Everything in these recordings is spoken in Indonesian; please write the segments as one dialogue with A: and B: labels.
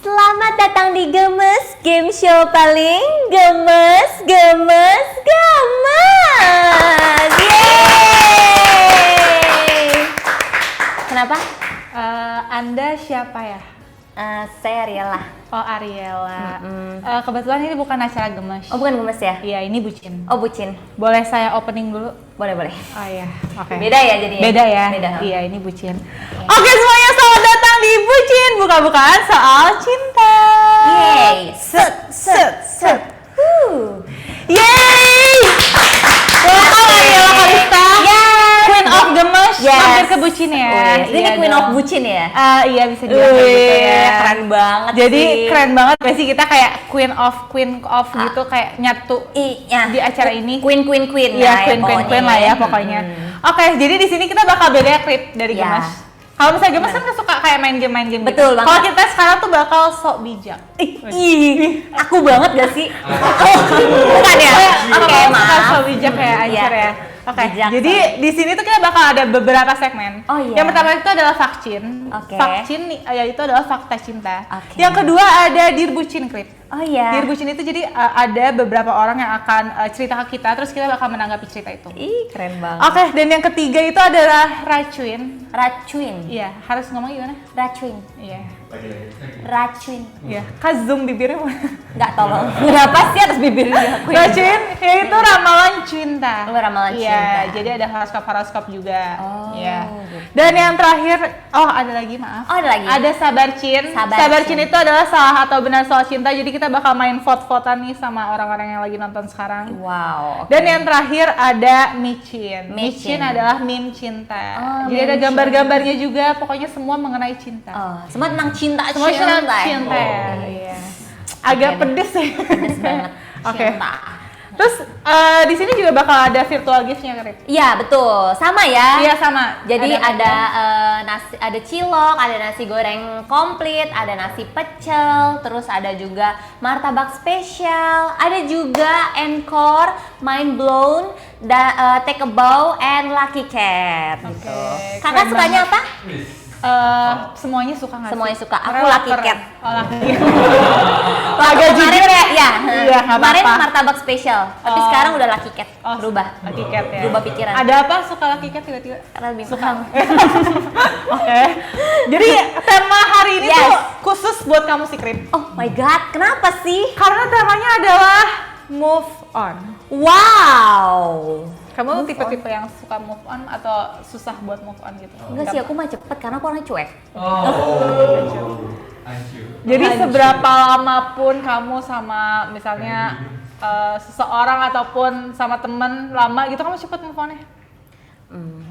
A: Selamat datang di Gemes, game show paling gemes. Yeay! Kenapa?
B: Anda siapa ya?
A: Saya Riela.
B: Oh, Ariela. Kebetulan ini bukan acara gemes.
A: Oh, bukan gemes ya?
B: Iya, ini bucin.
A: Oh, bucin.
B: Boleh saya opening dulu?
A: Boleh.
B: Oh iya, oke.
A: Beda ya jadinya?
B: Beda ya?
A: Beda.
B: Iya, ini bucin. Oke, semuanya selamat datang di Bucin. Buka-bukaan soal cinta.
A: Yeay!
B: Set. Yeay! Welcome Ariela Kalista. Queen of Gemes.
A: Yes.
B: Mampir ke bucin ya.
A: Ini
B: Iya
A: Queen
B: dong.
A: of Bucin ya?
B: Iya, bisa dibilang kayak gitu ya.
A: Keren banget
B: Jadi
A: sih.
B: keren banget gak sih kita kayak queen of gitu kayak nyatu
A: Iya.
B: di acara ini.
A: Queen.
B: Iya, queen lah ya pokoknya. Oke, jadi di sini kita bakal beda klip dari
A: Ya.
B: Gemes. Kalau misalnya Gemes kan suka kayak main game gitu.
A: Betul banget.
B: Kalau kita sekarang tuh bakal sok bijak.
A: Ih, aku banget gak sih? Bukan ya? Oke,
B: Suka
A: maaf.
B: sok bijak ya, Ancer
A: Iya.
B: ya. Oke,
A: Bijak,
B: jadi di sini tuh kita bakal ada beberapa segmen.
A: Oh, iya.
B: Yang pertama itu adalah Vakcin.
A: Oke.
B: Vakcin yaitu adalah fakta cinta.
A: Oke.
B: Yang kedua ada Dear Bucin Klip.
A: Oh iya.
B: Dear Bucin itu jadi ada beberapa orang yang akan cerita ke kita, terus kita bakal menanggapi cerita itu.
A: Ih, keren banget.
B: Oke, dan yang ketiga itu adalah Racuin.
A: Racuin.
B: Iya, harus ngomong gimana?
A: Racuin.
B: Iya.
A: Racuin.
B: Iya. Kak zoom bibirnya mana?
A: Nggak tolong. Kenapa sih harus bibirnya aku?
B: Racuin yaitu ramalan cinta.
A: Oh, ramalan
B: Iya,
A: cinta.
B: jadi ada horoskop juga.
A: Oh,
B: Iya.
A: gitu.
B: Dan yang terakhir, ada lagi maaf.
A: Oh, ada lagi?
B: Ada Sabarcin.
A: Sabarcin.
B: Itu adalah salah atau benar soal cinta. Jadi kita bakal main vote-votean nih sama orang-orang yang lagi nonton sekarang.
A: Wow.
B: Dan yang terakhir ada Micin.
A: Micin.
B: Micin adalah meme cinta.
A: Oh,
B: Jadi ada
A: meme
B: gambar-gambarnya juga, pokoknya semua mengenai cinta.
A: Oh, semua tentang cinta.
B: Semua tentang
A: ya?
B: cinta ya.
A: Oh,
B: Iya. Agak
A: Oke deh.
B: pedes ya.
A: Pedes banget.
B: Oke.
A: Cinta.
B: Terus di sini juga bakal ada virtual gift-nya, Rip.
A: Iya, betul. Sama ya.
B: Iya, sama.
A: Jadi ada nasi, ada cilok, ada nasi goreng komplit, ada nasi pecel, terus ada juga martabak spesial, ada juga encore, mind blown, take a bow, and lucky cat. Gitu.
B: Oke,
A: Kakak
B: keren
A: sukanya
B: banget.
A: apa?
B: Semuanya suka nggak sih?
A: Semuanya suka. Aku
B: Karena
A: lucky
B: lapar.
A: cat.
B: Oh, lucky cat.
A: Agak jujur ya.
B: Iya, nggak
A: Kemarin
B: apa-apa.
A: martabak spesial, tapi
B: Oh.
A: sekarang udah lucky cat.
B: Oh,
A: Berubah.
B: Lucky cat ya.
A: Berubah pikiran.
B: Ada apa suka lucky cat tiba-tiba?
A: Karena lebih
B: Suka.
A: mahal.
B: Oke. Jadi tema hari ini
A: Yes.
B: tuh khusus buat kamu sih, Krip.
A: Oh my god, kenapa sih?
B: Karena temanya adalah move on.
A: Wow.
B: Kamu tipe-tipe yang suka move on atau susah buat move on gitu?
A: Enggak sih, aku mah cepet karena aku orangnya cuek.
B: Jadi seberapa lama pun kamu sama misalnya seseorang ataupun sama temen lama gitu, kamu cepet move on-nya?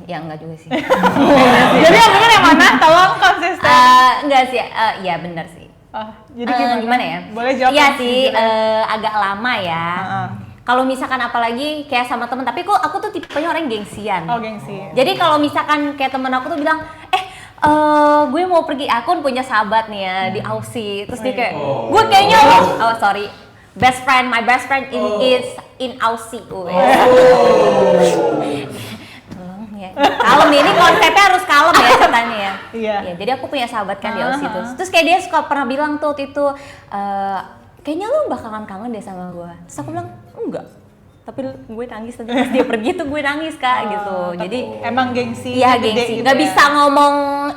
A: Ya enggak juga sih.
B: Jadi yang bener yang mana? Tolong konsisten.
A: Enggak sih, iya benar sih.
B: Oh, jadi
A: Gimana ya?
B: Boleh jawab?
A: Iya
B: yang
A: sih,
B: sejujurnya.
A: agak lama ya. Kalau misalkan apalagi kayak sama temen, tapi kok aku tuh tipenya orang gengsian.
B: Oh, gengsi.
A: Jadi kalau misalkan kayak temen aku tuh bilang, gue mau pergi, aku punya sahabat nih ya di Aussie, terus dia kayak, gue kayaknya, sorry, my best friend is in Aussie. Tolong ya, kalem ini konsepnya harus kalem ya ceritanya ya.
B: Iya.
A: Ya, jadi aku punya sahabat kan di Aussie terus kayak dia suka pernah bilang tuh waktu itu, kayaknya lu bakalan kangen deh sama gue. Terus aku bilang, enggak. Tapi gue nangis tadi pas dia pergi tuh gue nangis kak gitu. Jadi
B: emang gengsi.
A: iya
B: gede
A: gengsi,
B: gitu
A: nggak
B: ya.
A: bisa ngomong,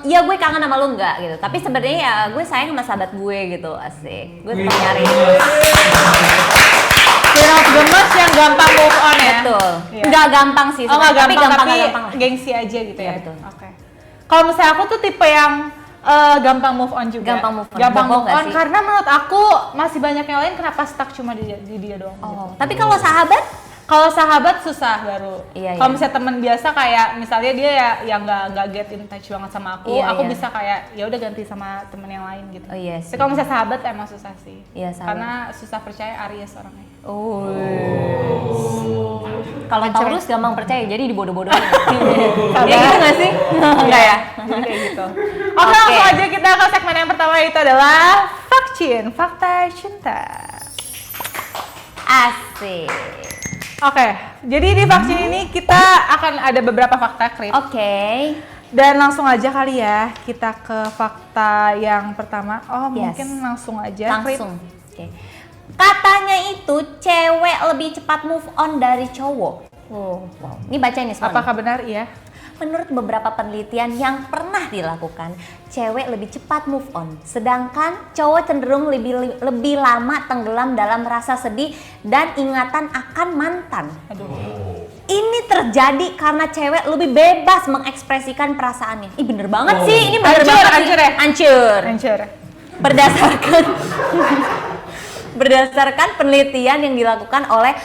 A: iya gue kangen sama lu enggak gitu. Tapi sebenarnya ya gue sayang sama sahabat gue gitu, asik. Gue tetap nyari.
B: Queen of Gemes yang gampang move on ya.
A: Betul.
B: Iya.
A: Nggak gampang sih,
B: Oh, nggak
A: tapi
B: gampang,
A: gampang
B: tapi
A: nggak gampang lah.
B: gengsi aja gitu ya.
A: Iya, betul.
B: Oke. Kalau misalnya aku tuh tipe yang gampang move on juga.
A: Gampang move on.
B: Gampang
A: Bohong
B: move
A: nggak
B: on
A: sih?
B: karena menurut aku masih banyak yang lain, kenapa stuck cuma di dia doang. Gitu.
A: Oh, tapi kalau sahabat,
B: Kalau sahabat susah baru.
A: Iya,
B: Kalau
A: iya.
B: misalnya teman biasa kayak misalnya dia ya yang nggak get in touch banget sama aku,
A: Iya,
B: aku
A: iya.
B: bisa kayak ya udah ganti sama temen yang lain gitu.
A: Oh, iya
B: Tapi
A: sih.
B: kalau misalnya sahabat emang susah sih.
A: Iya, sahabat.
B: Karena susah percaya Aries orangnya.
A: kalau Taurus gampang percaya, jadi dibodoh-bodohin.
B: Sabar.
A: Ya gitu nggak sih? Enggak ya?
B: Jadi kayak gitu. Oke, langsung aja kita ke segmen yang pertama, itu adalah Vakcin, Fakta Cinta.
A: Asik.
B: Oke, jadi di vaksin ini kita akan ada beberapa fakta, Krip.
A: Oke.
B: Dan langsung aja kali ya kita ke fakta yang pertama. Oh,
A: Yes.
B: mungkin langsung aja.
A: Langsung. Oke. Katanya itu cewek lebih cepat move on dari cowok. Wow. Ini baca ini semua.
B: Apakah benar? Iya.
A: Menurut beberapa penelitian yang pernah dilakukan, cewek lebih cepat move on, sedangkan cowok cenderung lebih lama tenggelam dalam rasa sedih dan ingatan akan mantan.
B: Aduh.
A: Ini terjadi karena cewek lebih bebas mengekspresikan perasaannya. Ih bener banget sih, ini bener
B: Hancur,
A: banget
B: hancur
A: sih.
B: ya?
A: Hancur.
B: Hancur.
A: Berdasarkan penelitian yang dilakukan oleh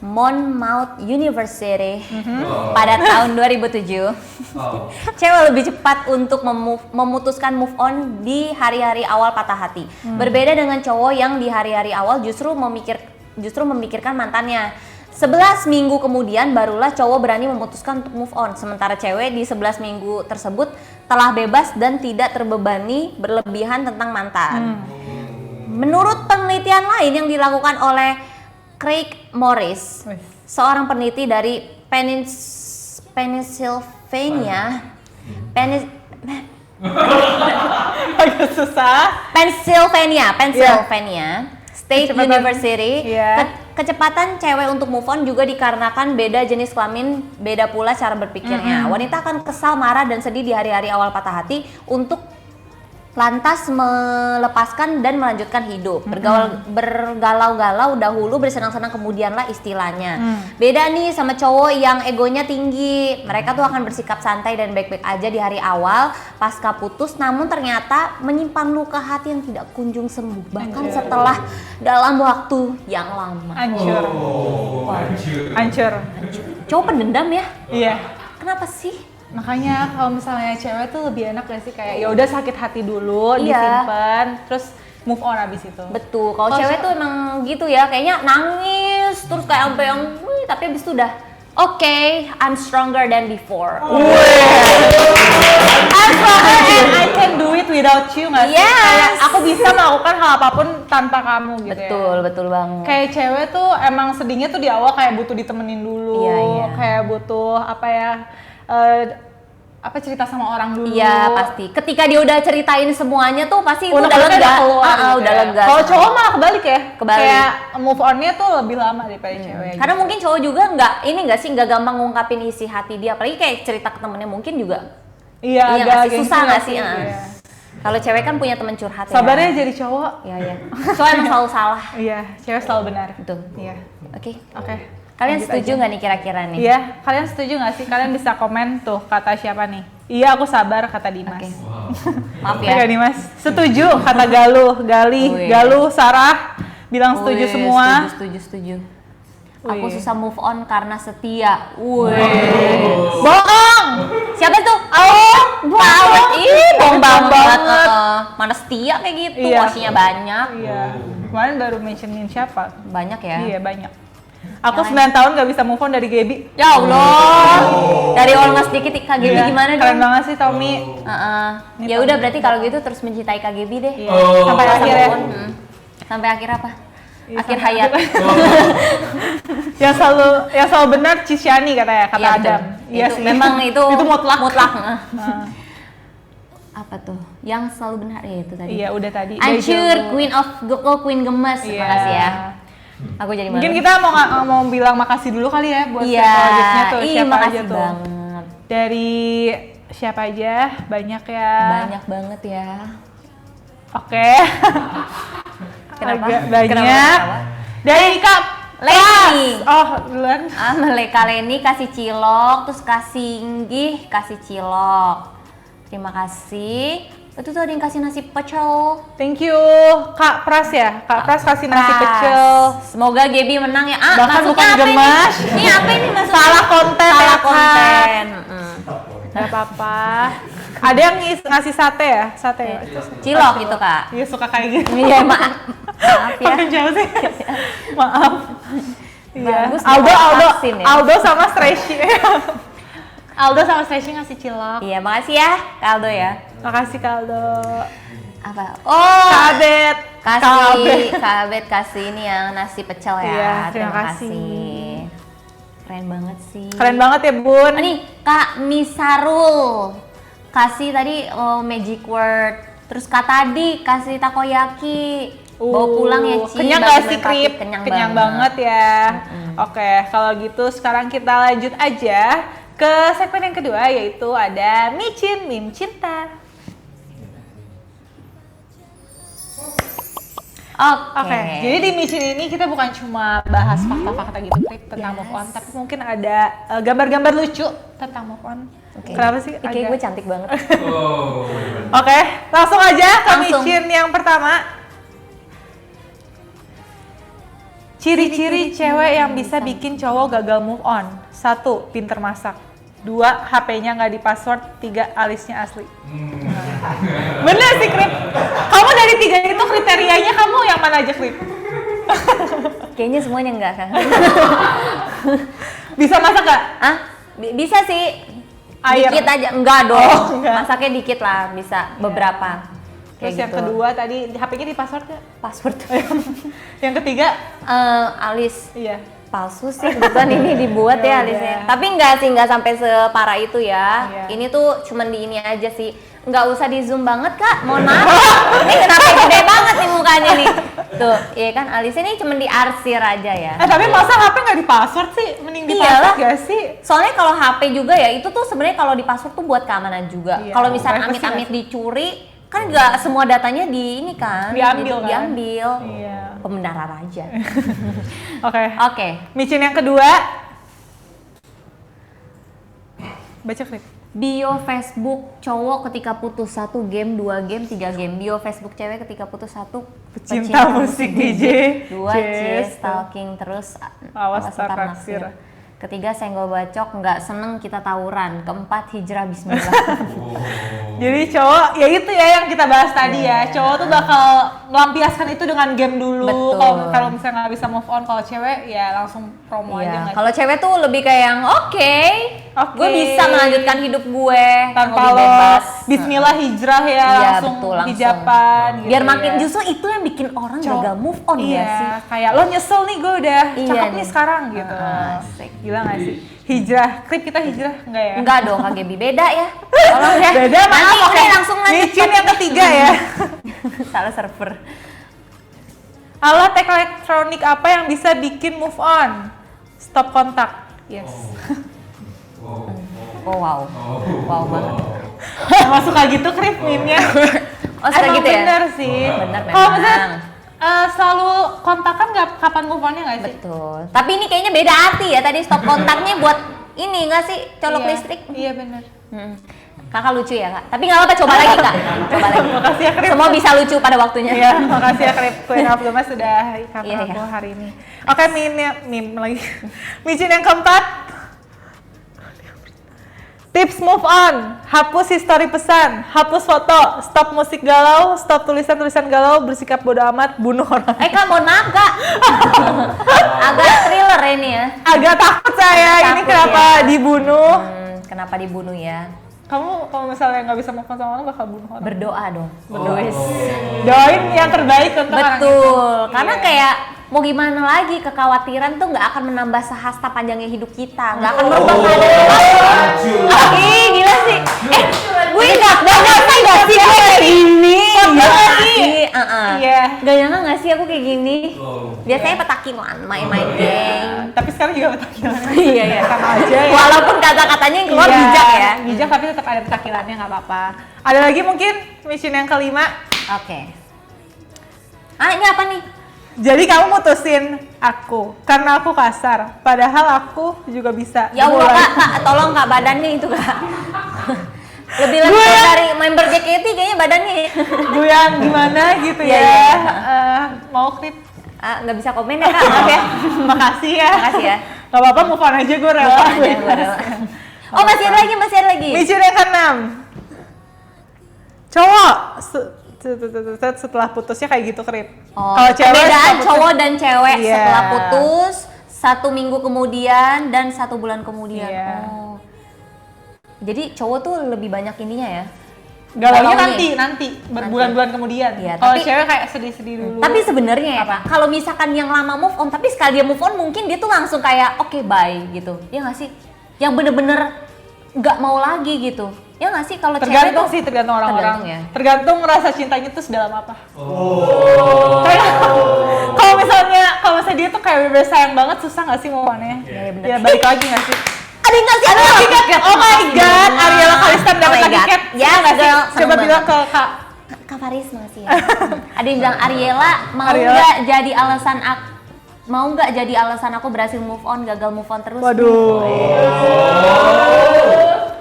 A: Monmouth University pada tahun 2007, cewek lebih cepat untuk memutuskan move on di hari-hari awal patah hati. Berbeda dengan cowok yang di hari-hari awal justru memikirkan mantannya. 11 minggu kemudian barulah cowok berani memutuskan untuk move on. Sementara cewek di 11 minggu tersebut telah bebas dan tidak terbebani berlebihan tentang mantan. Menurut penelitian lain yang dilakukan oleh Craig Morris, seorang peneliti dari Pennsylvania
B: Agak susah.
A: State
B: Kecepatan.
A: University.
B: Iya.
A: Kecepatan cewek untuk move on juga dikarenakan beda jenis kelamin, beda pula cara berpikirnya. Wanita akan kesal, marah, dan sedih di hari-hari awal patah hati untuk lantas melepaskan dan melanjutkan hidup. Bergalau-galau dahulu, bersenang-senang kemudianlah istilahnya. Beda nih sama cowok yang egonya tinggi. Mereka tuh akan bersikap santai dan baik-baik aja di hari awal pasca putus, namun ternyata menyimpan luka hati yang tidak kunjung sembuh bahkan setelah dalam waktu yang lama.
B: Hancur. Hancur.
A: Cowok pendendam ya?
B: Iya.
A: Kenapa sih?
B: Makanya kalau misalnya cewek tuh lebih enak gak sih kayak ya udah sakit hati dulu,
A: Iya.
B: disimpan, terus move on abis itu.
A: Betul, kalau cewek tuh emang gitu ya, kayaknya nangis terus kayak sampai yang tapi abis itu udah okay, I'm stronger than before.
B: I'm stronger and I can do it without you nggak sih?
A: Yes.
B: Kayak aku bisa melakukan hal apapun tanpa kamu gitu
A: Betul,
B: ya.
A: betul banget.
B: Kayak cewek tuh emang sedihnya tuh di awal kayak butuh ditemenin dulu,
A: Iya, iya.
B: kayak butuh apa ya, cerita sama orang dulu.
A: Iya pasti. Ketika dia udah ceritain semuanya tuh pasti itu udah
B: Unek-uneknya
A: lega.
B: keluar gitu
A: Udah
B: ya.
A: lega.
B: Kalau cowok malah kebalik ya.
A: Kebalik.
B: Kayak move on-nya tuh lebih lama daripada cewek.
A: Karena mungkin cowok juga nggak gampang ngungkapin isi hati dia. Apalagi kayak cerita ke temennya mungkin juga.
B: Iya,
A: Iya
B: agak
A: nggak sih?
B: gengsi
A: Susah nggak sih?
B: Iya.
A: Kalau cewek kan punya temen curhat ya.
B: Sabarnya jadi cowok.
A: Iya iya. Cowok emang selalu salah.
B: Iya, cewek selalu benar.
A: Betul.
B: Iya.
A: Oke.
B: Oke.
A: Kalian
B: lanjut
A: setuju
B: aja.
A: nggak nih kira-kira nih?
B: Iya, kalian setuju nggak sih? Kalian bisa komen tuh kata siapa nih? Iya, aku sabar kata Dimas.
A: Oke. Maaf
B: Oke,
A: ya.
B: Dimas. Setuju kata Gali,
A: Wih.
B: Galuh, Sarah bilang setuju
A: Wih,
B: semua.
A: Setuju.
B: Wih.
A: Aku susah move on karena setia. Wih.
B: Bohong.
A: Siapa tuh? Awet. Ih, bohong banget. Mana setia kayak gitu?
B: Iya.
A: Wasinya banyak.
B: Iya. Kemarin baru mentionin siapa?
A: Banyak ya?
B: Iya, banyak. Aku
A: Yang
B: 9 tahun gak bisa move on dari Gaby.
A: Ya Allah. Dari Olga sedikit KGB
B: Iya,
A: gimana
B: keren
A: dong?
B: banget sih Tommy.
A: Heeh. Ya udah berarti kalau gitu terus mencintai KGB deh.
B: Iya. Sampai
A: Masa
B: akhir ya.
A: move on, Sampai akhir apa?
B: Iya,
A: Akhir
B: sampai
A: hayat.
B: yang selalu benar Cisyani katanya, kata
A: Iya, betul.
B: Adam. Iya
A: Itu
B: sih.
A: memang itu
B: mutlak.
A: Nah. Apa tuh? Yang selalu benar ya itu tadi.
B: Iya, udah tadi.
A: Hancur,
B: Dari
A: Queen Gemes.
B: Iya.
A: Makasih ya. Aku jadi malu.
B: Mungkin kita mau bilang makasih dulu kali ya buat
A: Iya,
B: projectnya tuh. Siapa aja
A: makasih
B: tuh?
A: banget.
B: Dari siapa aja? Banyak ya.
A: Banyak banget ya.
B: Oke.
A: Kenapa?
B: Agak banyak.
A: Kenapa?
B: Dari Kak
A: Leni.
B: Oh, duluan.
A: Meleka Leni kasih cilok, terus kasih Inggih kasih cilok. Terima kasih. Itu tuh ada yang kasih nasi pecel.
B: Thank you Kak Pras ya. Kak Pras kasih nasi
A: Pras.
B: pecel.
A: Semoga Gaby menang ya.
B: Bahkan
A: Maksudnya
B: bukan
A: apa
B: gemas.
A: Ini apa ini maksudnya?
B: Salah konten
A: Salah
B: ya, Kak.
A: konten.
B: Gak apa-apa. Ada yang ngasih sate ya? Sate ya?
A: Cilok gitu Kak.
B: Iya, suka kayak gitu.
A: Iya maaf. Maaf ya.
B: Makin jauh sih. Maaf. Iya.
A: Bagus,
B: Aldo,
A: dia
B: Aldo,
A: vaksin ya.
B: Aldo sama Stretchy. Aldo sama Stretchy ngasih cilok.
A: Iya makasih ya Kaldo ya.
B: Makasih Kaldo.
A: Apa? Oh.
B: Kabet.
A: Kabet kasih ini yang nasi pecel ya.
B: Iya, terima kasih.
A: Keren banget sih.
B: Keren banget ya Bun.
A: Oh, nih Kak Misarul kasih tadi magic word. Terus Kak tadi kasih takoyaki. Bawa pulang ya Ci.
B: Kenyang gak sih Krip?
A: Kenyang
B: banget ya. Oke, kalau gitu sekarang kita lanjut aja ke segmen yang kedua, yaitu ada Micin Meme Cinta. Oke, jadi di Micin ini kita bukan cuma bahas fakta-fakta gitu Krip tentang move on, tapi mungkin ada gambar-gambar lucu tentang move on. Kenapa sih?
A: Kayak gue cantik banget.
B: Oke, langsung aja ke
A: Langsung.
B: Micin yang pertama. Ciri-ciri cewek yang bisa bikin cowok gagal move on. 1. Pinter masak. 2. HP-nya nggak di password. 3. Alisnya asli. Bener sih Krip. Kamu dari 3 itu kriterianya kamu yang mana aja Krip?
A: Kayaknya semuanya enggak kan?
B: Bisa masak nggak?
A: Ah, bisa sih.
B: Air.
A: Dikit aja, enggak dong.
B: Oh, enggak.
A: Masaknya dikit lah, bisa beberapa.
B: Terus
A: Kayak
B: yang
A: gitu.
B: kedua tadi HP-nya di password nggak?
A: Password.
B: Yang ketiga?
A: Alis
B: Iya.
A: palsu sih, kebetulan ini dibuat ya
B: Ya
A: alisnya.
B: udah.
A: Tapi enggak sih, enggak sampai separah itu ya.
B: Iya.
A: Ini tuh cuman di ini aja sih. Enggak usah di zoom banget Kak, mohon maaf. Ini kenapa gede banget nih mukanya nih. Tuh, iya kan alisnya ini cuman diarsir aja ya.
B: Tapi masa HP nggak di password sih? Mending di
A: Iyalah.
B: password gak sih?
A: Soalnya kalau HP juga ya, itu tuh sebenarnya kalau di password tuh buat keamanan juga.
B: Iya.
A: Kalau misalnya
B: Privacy
A: amit-amit
B: nggak
A: dicuri, kan nggak semua datanya di ini kan.
B: Diambil kan?
A: Diambil.
B: Iya.
A: Pembenaran aja.
B: Oke.
A: Oke.
B: Micin yang kedua. Baca Krip.
A: Bio Facebook cowok ketika putus 1 game, 2 game, 3 game. Bio Facebook cewek ketika putus 1
B: Pecinta musik DJ.
A: 2 cheers, stalking terus.
B: Awas
A: ntar
B: ntar
A: naksir.
B: naksir.
A: Ketiga senggol bacok, nggak seneng kita tawuran. Keempat hijrah bismillah.
B: Jadi cowok, ya itu ya yang kita bahas tadi ya. Cowok tuh bakal melampiaskan itu dengan game dulu.
A: Betul.
B: Kalau misalnya nggak bisa move on, kalau cewek ya langsung promo aja
A: Iya,
B: nggak
A: kalau cewek tuh lebih kayak yang oke, gue bisa melanjutkan hidup gue
B: tanpa
A: lebih
B: lo
A: bebas.
B: Bismillah hijrah ya,
A: Iya,
B: langsung
A: betul, langsung.
B: hijaban gitu.
A: Biar makin
B: ya.
A: justru itu yang bikin orang
B: Cowok-
A: gagal move on
B: iya,
A: ya sih.
B: kayak lo nyesel nih gue udah
A: Iya
B: cakep
A: nih.
B: nih sekarang gitu.
A: Asik.
B: Gila gak sih? Hijrah, Krip kita hijrah enggak ya?
A: Enggak dong, KGB beda ya. Tolong ya.
B: Beda,
A: Nanti
B: maaf,
A: udah
B: oke.
A: langsung lanjut.
B: Micin yang ketiga ya.
A: Salah server.
B: Alat elektronik apa yang bisa bikin move on? Stop kontak. Yes.
A: Oh wow. Wow banget.
B: Emang suka gitu Krip meme-nya.
A: Oh, suka
B: Emang
A: gitu ya?
B: bener sih.
A: Bener
B: Kalau
A: memang.
B: misalnya selalu kontakan nggak kapan move on-nya nggak sih?
A: Betul. Tapi ini kayaknya beda arti ya. Tadi stop kontaknya buat ini nggak sih? Colok
B: Iya.
A: listrik.
B: Iya bener.
A: Kakak lucu ya Kak. Tapi nggak apa-apa, coba lagi Kak. Coba lagi.
B: Makasih ya Krip.
A: Semua bisa lucu pada waktunya.
B: Iya, makasih ya Krip. Queen of the Mas sudah cover
A: Iya,
B: aku
A: iya.
B: hari ini. Oke, meme lagi. Micin yang keempat. Tips move on, hapus history pesan, hapus foto, stop musik galau, stop tulisan-tulisan galau, bersikap bodo amat, bunuh orang.
A: Kak, mohon maaf Kak. Agak thriller ini ya.
B: Agak takut saya, ini
A: Takut
B: kenapa
A: ya.
B: dibunuh?
A: Kenapa dibunuh ya?
B: Kamu kalau misalnya nggak bisa move on sama orang bakal bunuh orang?
A: Berdoa dong.
B: Doain yang terbaik untuk orang itu.
A: Betul. Karena
B: Iya.
A: kayak mau gimana lagi, kekhawatiran tuh nggak akan menambah sehasta panjangnya hidup kita, nggak akan merubah keadaan. Ih, gila sih. Gue nggak nyangka nggak sih gue kayak gini.
B: Iya.
A: Gak nyangka nggak sih aku kayak gini. Biasanya petakilan, main-main geng.
B: Tapi sekarang juga petakilan.
A: Iya, iya.
B: Sama aja ya.
A: Walaupun kata-katanya yang keluar
B: Iya,
A: bijak ya.
B: Bijak tapi tetap ada petakilannya, nggak apa-apa. Ada lagi mungkin mission yang kelima.
A: Oke. Ini apa nih?
B: Jadi kamu mutusin aku karena aku kasar, padahal aku juga bisa.
A: Ya Allah
B: Mulai.
A: Kak, tolong Kak badannya itu Kak. Lebih dari member JKT kayaknya badannya.
B: Gue yang gimana gitu
A: Iya,
B: ya.
A: iya.
B: Mau Krip?
A: Nggak bisa komen ya Kak, maaf ya.
B: Makasih ya.
A: Makasih ya.
B: Gak apa-apa, move on aja gue rela.
A: Move on aja, gue rela. Oh masih ada lagi.
B: Mission yang keenam. Cowok setelah putusnya kayak gitu Krip.
A: Oh,
B: Kalau cewek
A: perbedaan
B: setelah putus-
A: cowok dan cewek
B: Iya.
A: setelah putus 1 minggu kemudian dan 1 bulan kemudian.
B: Iya.
A: Oh. Jadi cowok tuh lebih banyak ininya ya.
B: Galaunya
A: Galaunya.
B: nanti berbulan-bulan kemudian.
A: Iya,
B: Kalau
A: tapi-
B: cewek kayak sedih-sedih dulu.
A: Tapi sebenarnya ya Kak, kalau misalkan yang lama move on, tapi sekali dia move on mungkin dia tuh langsung kayak oke bye gitu. Ya nggak sih? Yang bener-bener nggak mau lagi gitu. Ya nggak sih kalau cewek
B: Tergantung
A: tuh
B: sih, tergantung orang-orang.
A: tergantung ya.
B: Tergantung rasa cintanya tuh sedalam apa. Kayak kalau misalnya dia tuh kayak bener sayang banget, susah nggak sih move on-nya?
A: Iya, bener.
B: Ya balik lagi nggak sih?
A: Ada yang kasih
B: Ada lagi kan? Oh my god, Ariela Khalistan dapat
A: my
B: lagi
A: God.
B: cat.
A: Yes,
B: Nggak sih?
A: girl, seneng
B: Coba bilang ke
A: banget.
B: Kak.
A: Kak Faris makasih ya. Ada yang bilang Ariela
B: Ariela.
A: mau nggak jadi alasan aku berhasil move on, gagal move on terus.
B: Waduh.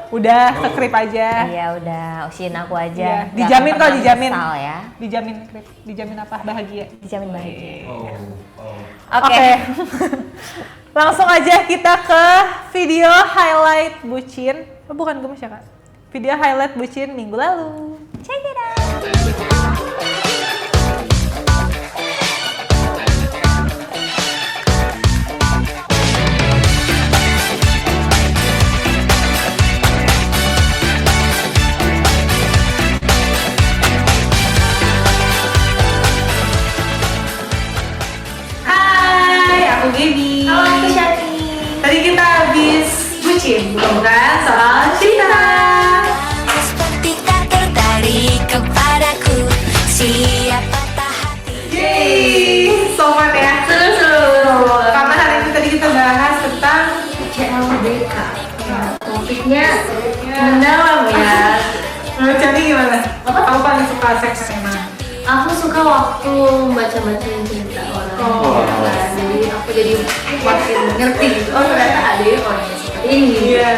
B: Udah, ke-krip aja.
A: Iya udah, usin aku
B: Iya,
A: aja. Nggak
B: dijamin
A: pernah
B: kok, dijamin.
A: menyesal ya.
B: Dijamin krip. Dijamin apa? Bahagia.
A: Dijamin bahagia.
B: Oke.
A: Oke.
B: Langsung aja kita ke video highlight bucin. Oh, bukan gemes ya, Kak? Video highlight bucin minggu lalu.
A: Check it out.
B: Hai, aku Gaby.
A: Halo, aku Shani.
B: Tadi kita habis bucin, bukan soal cinta.
C: Seperti tak tertarik kepadaku. Siapa tak hati.
B: Yeay, so fun ya.
D: Seru-seru.
B: Karena hari ini tadi kita bahas tentang
D: CLBK. Topiknya mendalam ya.
B: menurut Chani gimana? Kamu paling suka seks emang?
D: Aku suka waktu baca-baca cerita orang. Nah, jadi aku jadi makin ngerti gitu. Oh ternyata ada orang yang seperti ini.
B: Iya.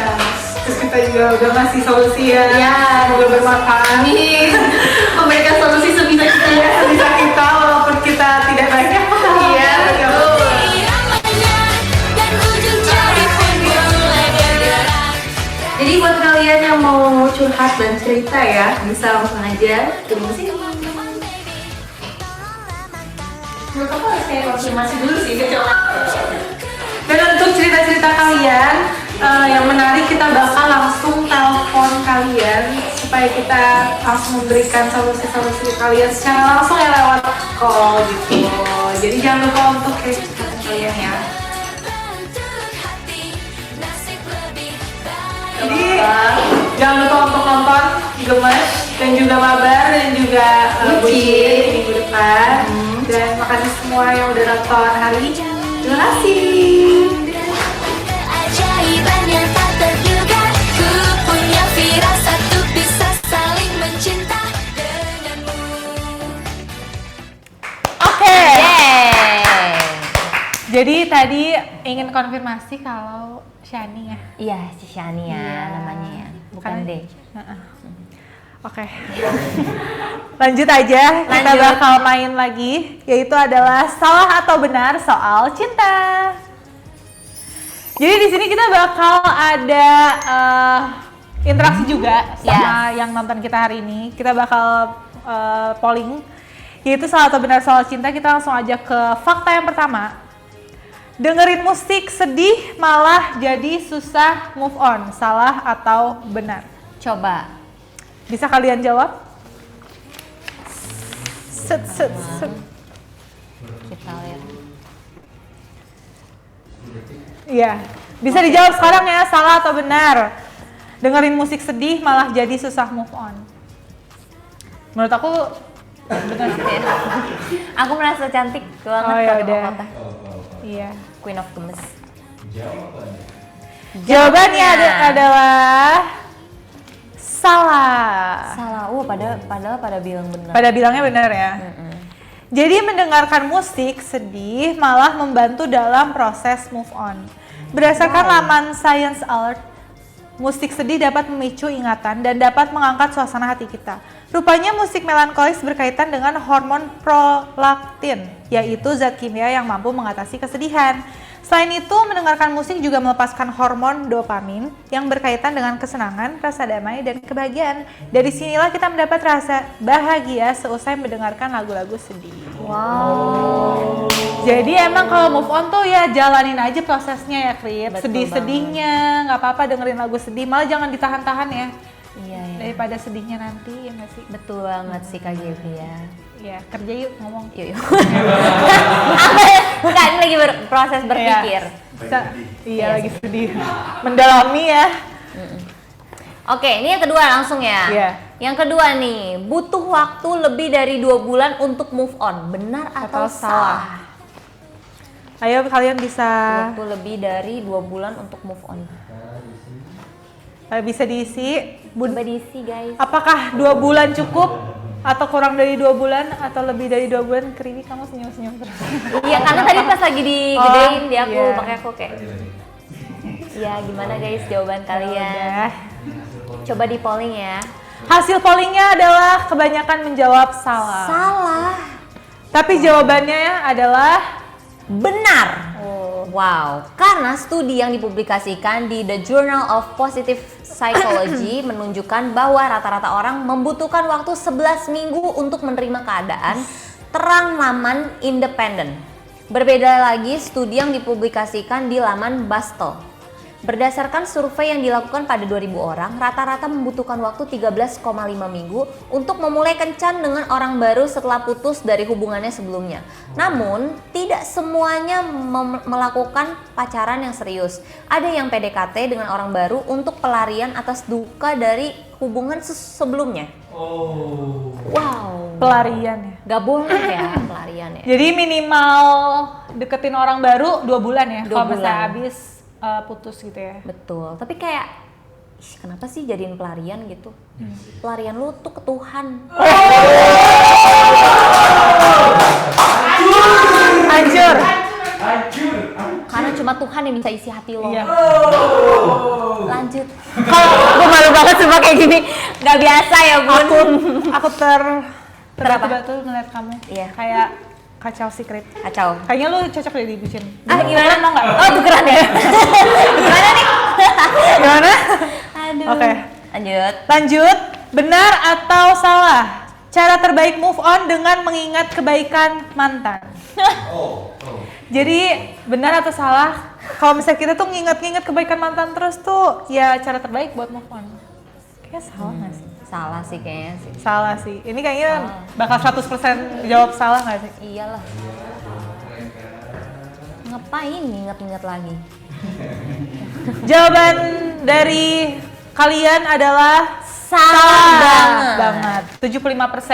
B: Terus kita juga udah ngasih solusi ya.
D: Ya,
B: Semoga bermanfaat.
D: Amin. Memberikan solusi sebisa kita ya.
B: Bisa kita walaupun kita tidak banyak.
D: Iya, betul.
C: Iramanya dan ujung jari pun mulai bergerak.
D: Jadi buat kalian yang mau curhat dan cerita ya, bisa langsung aja kirim ke sini. Menurut aku harus kayak konfirmasi dulu sih kecuali.
B: Dan untuk cerita-cerita kalian yang menarik, kita bakal langsung telepon kalian supaya kita langsung memberikan solusi-solusi ke kalian secara langsung ya lewat call gitu. Jadi jangan lupa untuk kirim cerita kalian ya. Jadi jangan lupa untuk nonton Gemes dan juga Mabar dan juga Bucin minggu depan. Dan makasih semua yang udah nonton hari ini. Terima kasih.
C: Keajaiban yang tak terduga. Ku punya firasat untuk bisa saling mencinta denganmu.
B: Oke.
A: Yeay.
B: Jadi tadi ingin konfirmasi kalau Shani ya.
A: Iya, si Shani ya
B: Iya.
A: namanya ya. Bukan
B: Kan-
A: D.
B: Oke. Lanjut aja, kita
A: Lanjut.
B: bakal main lagi, yaitu adalah salah atau benar soal cinta. Jadi di sini kita bakal ada interaksi juga sama yang nonton kita hari ini. Kita bakal polling, yaitu salah atau benar soal cinta. Kita langsung aja ke fakta yang pertama. Dengerin musik sedih malah jadi susah move on. Salah atau benar?
A: Coba.
B: Bisa kalian jawab? Set.
A: Kita lihat.
B: Iya. Bisa dijawab sekarang ya, salah atau benar? Dengerin musik sedih malah jadi susah move on. Menurut aku benar sih.
A: Ya. Aku merasa cantik banget
B: Oh, ya
A: kalau
B: udah.
A: kota.
B: Iya.
A: Queen of Gemes.
B: Jawabannya adalah salah.
A: Salah. Padahal pada bilang benar.
B: Pada bilangnya benar ya. Jadi mendengarkan musik sedih malah membantu dalam proses move on. Berdasarkan laman Science Alert, musik sedih dapat memicu ingatan dan dapat mengangkat suasana hati kita. Rupanya musik melankolis berkaitan dengan hormon prolaktin, yaitu zat kimia yang mampu mengatasi kesedihan. Selain itu, mendengarkan musik juga melepaskan hormon dopamin yang berkaitan dengan kesenangan, rasa damai, dan kebahagiaan. Dari sinilah kita mendapat rasa bahagia seusai mendengarkan lagu-lagu sedih.
A: Wow.
B: Jadi emang kalau move on tuh ya jalanin aja prosesnya ya, Krip.
A: Betul
B: Sedih-sedihnya, nggak apa-apa dengerin lagu sedih, malah jangan ditahan-tahan ya.
A: Iya, iya.
B: Daripada sedihnya nanti, ya nggak sih?
A: Betul banget sih Kak Gaby ya.
B: Ya, kerja yuk ngomong.
A: Yuk. Bukan, ini lagi proses berpikir.
B: Iya, lagi sedih. Mendalami ya.
A: Oke, ini yang kedua langsung ya.
B: Iya.
A: Yang kedua nih, butuh waktu lebih dari 2 bulan untuk move on. Benar atau salah?
B: Ayo kalian bisa
A: Waktu lebih dari 2 bulan untuk move on.
B: bisa diisi.
A: Coba diisi guys.
B: Apakah 2 bulan cukup? Atau kurang dari 2 bulan? Atau lebih dari 2 bulan? Kriwi, kamu senyum-senyum terus.
A: Iya, karena tadi pas lagi digedein dia aku,
B: iya.
A: makanya aku kayak ya gimana guys jawaban kalian?
B: Udah.
A: Coba di polling ya.
B: Hasil pollingnya adalah kebanyakan menjawab salah.
A: Salah.
B: Tapi jawabannya adalah
A: Benar.
B: oh,
A: Wow, karena studi yang dipublikasikan di The Journal of Positive Psychology menunjukkan bahwa rata-rata orang membutuhkan waktu 11 minggu untuk menerima keadaan terang laman independen. Berbeda lagi studi yang dipublikasikan di laman Bustle. Berdasarkan survei yang dilakukan pada 2000 orang, rata-rata membutuhkan waktu 13,5 minggu untuk memulai kencan dengan orang baru setelah putus dari hubungannya sebelumnya. Namun, tidak semuanya melakukan pacaran yang serius. Ada yang PDKT dengan orang baru untuk pelarian atas duka dari hubungan sebelumnya. Wow,
B: pelarian ya.
A: gak boleh ya pelarian ya.
B: Jadi minimal deketin orang baru 2 bulan ya.
A: 2
B: Kalau misalnya
A: bulan.
B: habis putus gitu ya.
A: Betul, tapi kayak ih, kenapa sih jadiin pelarian gitu? Pelarian lu tuh ke Tuhan.
B: Hancur.
A: Karena cuma Tuhan yang bisa isi hati lo.
B: Iya.
A: Lanjut. Gue malu banget sama kayak gini. Gak biasa ya bun.
B: Aku tiba-tiba tuh ngeliat kamu.
A: Iya.
B: Kayak kacau secret.
A: Kacau.
B: Kayaknya lu cocok deh dibucin.
A: Ah gimana?
B: Mau nggak?
A: Oh tukeran ya? Gimana nih?
B: Gimana?
A: Aduh.
B: Oke.
A: Lanjut.
B: Lanjut. Benar atau salah? Cara terbaik move on dengan mengingat kebaikan mantan. Jadi benar atau salah? Kalau misalnya kita tuh nginget-nginget kebaikan mantan terus tuh, ya cara terbaik buat move on. Kayaknya salah nggak sih?
A: Salah sih kayaknya sih.
B: Salah sih. Ini kayaknya bakal 100% jawab salah nggak sih?
A: Iyalah. Ngapain inget-inget lagi?
B: Jawaban dari kalian adalah
A: Salah
B: banget. 75%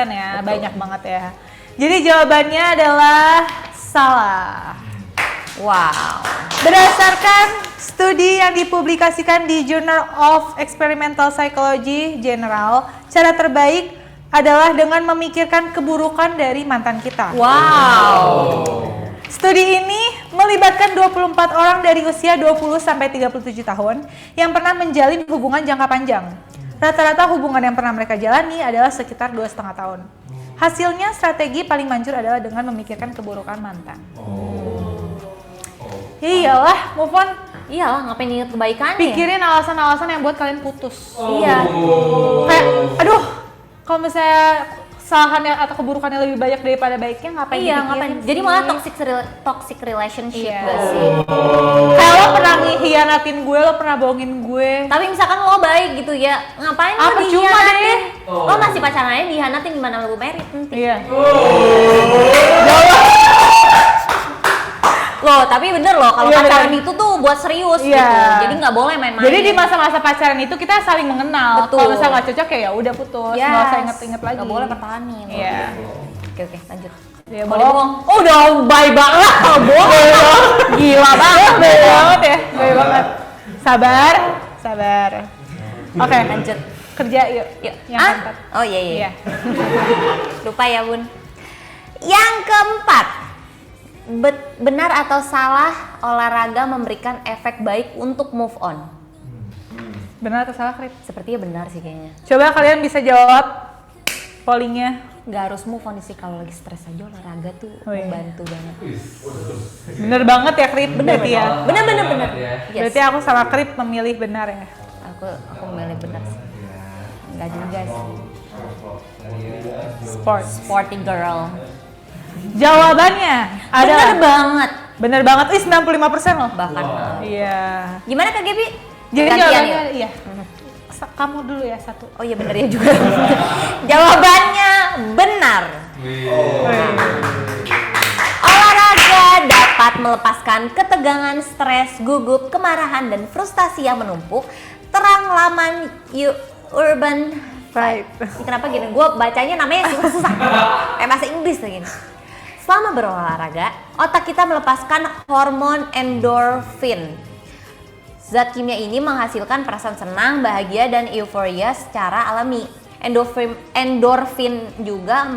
B: ya, banyak banget ya. Jadi jawabannya adalah salah.
A: Wow.
B: Berdasarkan studi yang dipublikasikan di Journal of Experimental Psychology General, cara terbaik adalah dengan memikirkan keburukan dari mantan kita.
A: Wow.
B: Studi ini melibatkan 24 orang dari usia 20 sampai 37 tahun yang pernah menjalin hubungan jangka panjang. Rata-rata hubungan yang pernah mereka jalani adalah sekitar 2,5 tahun. Hasilnya strategi paling manjur adalah dengan memikirkan keburukan mantan. Ya iyalah, move on.
A: Iyalah, ngapain inget kebaikannya?
B: Pikirin alasan-alasan yang buat kalian putus.
A: Iya.
B: Kayak, aduh, kalau misalnya kesalahannya atau keburukannya lebih banyak daripada baiknya, ngapain
A: Iya,
B: dipikirin
A: ngapain?
B: sih?
A: Jadi malah toxic relationship
B: Iya.
A: gak sih?
B: Kayak lo pernah ngehianatin gue, lo pernah bohongin gue.
A: Tapi misalkan lo baik gitu ya, ngapain
B: Ah,
A: lo
B: percuma
A: dihianatin? Lo masih pacaran aja dihianatin gimana lo merit nanti?
B: Iya.
A: Loh, tapi bener loh kalau
B: Iya,
A: pacaran
B: bener.
A: itu tuh buat serius
B: Iya.
A: gitu. Jadi nggak boleh main-main.
B: Jadi di masa-masa pacaran itu kita saling mengenal.
A: Betul.
B: Kalau misalnya nggak cocok ya udah putus,
A: Yes.
B: nggak usah inget-inget lagi.
A: Nggak boleh pertahanin.
B: Iya.
A: Oke, lanjut.
B: Ya,
A: Boleh bohong.
B: Oh, udah baik banget. Bohong. Gila banget. Baik banget ya. Baik banget. Sabar, sabar. Oke,
A: Lanjut.
B: kerja yuk.
A: Yuk.
B: Yang
A: Ah?
B: keempat.
A: Oh iya.
B: Iya.
A: Lupa ya bun. Yang keempat, benar atau salah olahraga memberikan efek baik untuk move on?
B: Benar atau salah, Krip?
A: Sepertinya benar sih kayaknya.
B: Coba kalian bisa jawab pollingnya.
A: Nggak harus move on sih, kalau lagi stres aja olahraga tuh
B: Oh, iya.
A: membantu banget.
B: Bener banget ya, Krip? Berarti ya.
A: Bener. Yes.
B: Berarti aku sama Krip memilih benar ya.
A: Aku memilih benar sih. Enggak juga sih. Sporty girl.
B: Jawabannya
A: Bener
B: adalah
A: banget.
B: bener banget. 95% loh.
A: Bahkan.
B: Iya.
A: Gimana Kak Gebi?
B: Jadi
A: Gantian
B: jawabannya
A: yuk.
B: iya. Kamu dulu ya satu.
A: Oh iya bener ya juga. Jawabannya benar. Olahraga dapat melepaskan ketegangan, stres, gugup, kemarahan, dan frustasi yang menumpuk. terang laman urban
B: Right.
A: Kenapa gini? Gue bacanya namanya susah-susah. Kayak bahasa Inggris lagi. Selama berolahraga, otak kita melepaskan hormon endorfin. Zat kimia ini menghasilkan perasaan senang, bahagia, dan euforia secara alami. Endorfin juga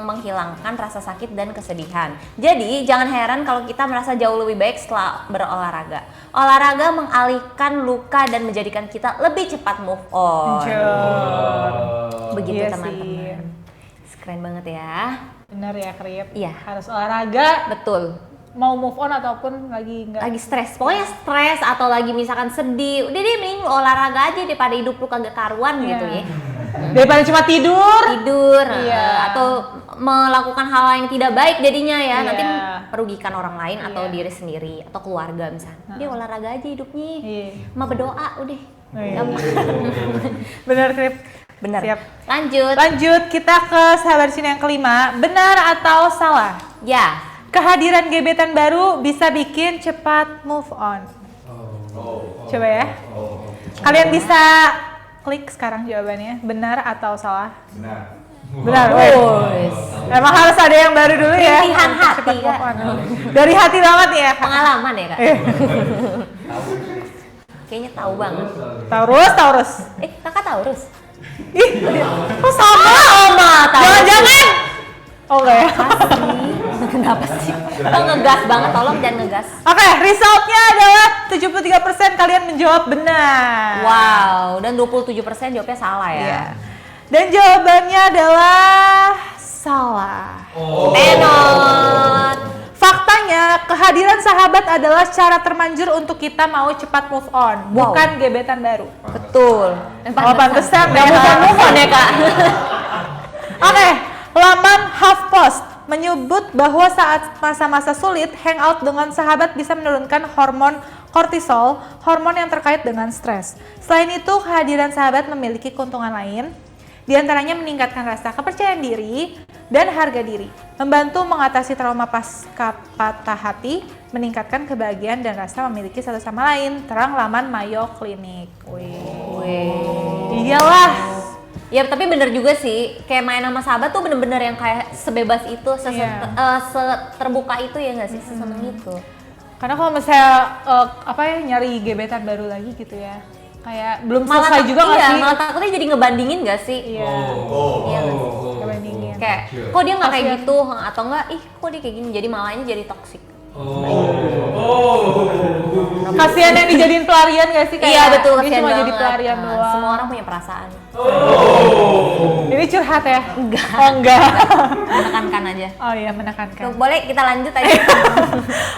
A: menghilangkan rasa sakit dan kesedihan. Jadi jangan heran kalau kita merasa jauh lebih baik setelah berolahraga. Olahraga mengalihkan luka dan menjadikan kita lebih cepat move on. Begitu
B: Iya
A: teman-teman. Keren banget ya.
B: Bener ya Krip?
A: Iya.
B: Harus olahraga,
A: Betul.
B: mau move on ataupun lagi enggak.
A: Lagi stres, pokoknya stres atau lagi misalkan sedih, udah deh mending lu olahraga aja daripada hidup lu kagak karuan gitu ya.
B: Daripada cuma tidur.
A: Iya. Atau melakukan hal yang tidak baik jadinya ya, nanti merugikan orang lain atau diri sendiri atau keluarga misalnya. Dia olahraga aja hidupnya.
B: Iya.
A: Sama berdoa udah.
B: Iya.
A: Gampang.
B: Bener Krip?
A: Bener.
B: Siap.
A: Lanjut.
B: Kita ke sahabat sini yang kelima. Benar atau salah?
A: Ya.
B: Kehadiran gebetan baru bisa bikin cepat move on. Coba ya. Kalian bisa klik sekarang jawabannya. Benar atau salah? Benar.
A: Wes.
B: Emang harus ada yang baru dulu ya.
A: Rintihan hati,
B: Cepat move
A: Kak.
B: on. Dari hati banget nih ya.
A: Pengalaman ya kak? Kayaknya tahu banget.
B: Taurus.
A: Kakak Taurus?
B: Ih, kok sama? Jangan-jangan. Oh enggak ya?
A: Kenapa sih? Lo ngegas banget, tolong jangan ngegas.
B: Oke, resultnya adalah 73% kalian menjawab benar.
A: Wow, dan 27% jawabnya salah ya.
B: Iya. Dan jawabannya adalah salah.
A: Tenot.
B: Faktanya, kehadiran sahabat adalah cara termanjur untuk kita mau cepat move on,
A: Wow.
B: bukan gebetan baru.
A: Betul.
B: Oh, pantesan
A: Gak move on ya kak.
B: Oke, laman HuffPost menyebut bahwa saat masa-masa sulit, hangout dengan sahabat bisa menurunkan hormon kortisol, hormon yang terkait dengan stres. Selain itu, kehadiran sahabat memiliki keuntungan lain, diantaranya meningkatkan rasa kepercayaan diri dan harga diri, membantu mengatasi trauma pasca patah hati, meningkatkan kebahagiaan dan rasa memiliki satu sama lain. Terang laman Mayo Clinic. Iyalah.
A: Ya tapi bener juga sih, kayak main sama sahabat tuh bener-bener yang kayak sebebas itu, terbuka itu ya nggak sih, seseneng itu.
B: Karena kalau misalnya nyari gebetan baru lagi gitu ya, kayak belum selesai juga nggak sih?
A: Malah takutnya jadi ngebandingin nggak sih?
B: Iya.
A: Iya nggak sih?
B: Ngebandingin.
A: Kayak, kok dia nggak kayak
B: Kasian.
A: gitu, atau enggak, kok dia kayak gini, jadi malahnya jadi toksik.
B: Kasian yang dijadiin pelarian gak sih? Kayak
A: Iya betul,
B: dia
A: kasihan
B: cuma
A: banget.
B: jadi pelarian
A: Nah,
B: doang.
A: semua orang punya perasaan.
B: Ini curhat ya?
A: Enggak.
B: Oh enggak.
A: Menekankan aja.
B: Oh iya, menekankan.
A: Tuh, boleh kita lanjut aja.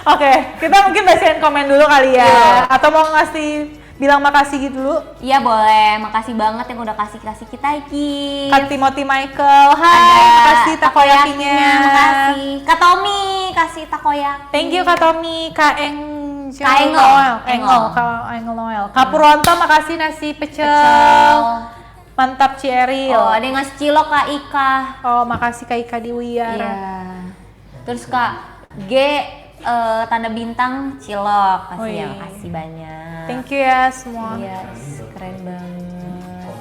B: Oke, kita mungkin bacain komen dulu kali ya.
A: Iya.
B: Atau mau ngasih bilang makasih gitu dulu.
A: Iya boleh, makasih banget yang udah kasih kita gift.
B: Kak Timothy Michael, hai,
A: Ada
B: makasih takoyakinya.
A: makasih. Kak Tommy kasih takoyaki.
B: Thank you Kak Tommy, Kak Engel,
A: Kak Engel.
B: Kak Engel Noel. Kak Purwanto makasih nasi pecel. Mantap Cieril.
A: Oh, ada yang ngasih cilok Kak Ika.
B: Oh, makasih Kak Ika Diwiara.
A: Iya. Terus Kak G tanda bintang cilok. Kasih ya,
B: Wih.
A: makasih banyak.
B: Thank you ya semua.
A: Iya, keren banget.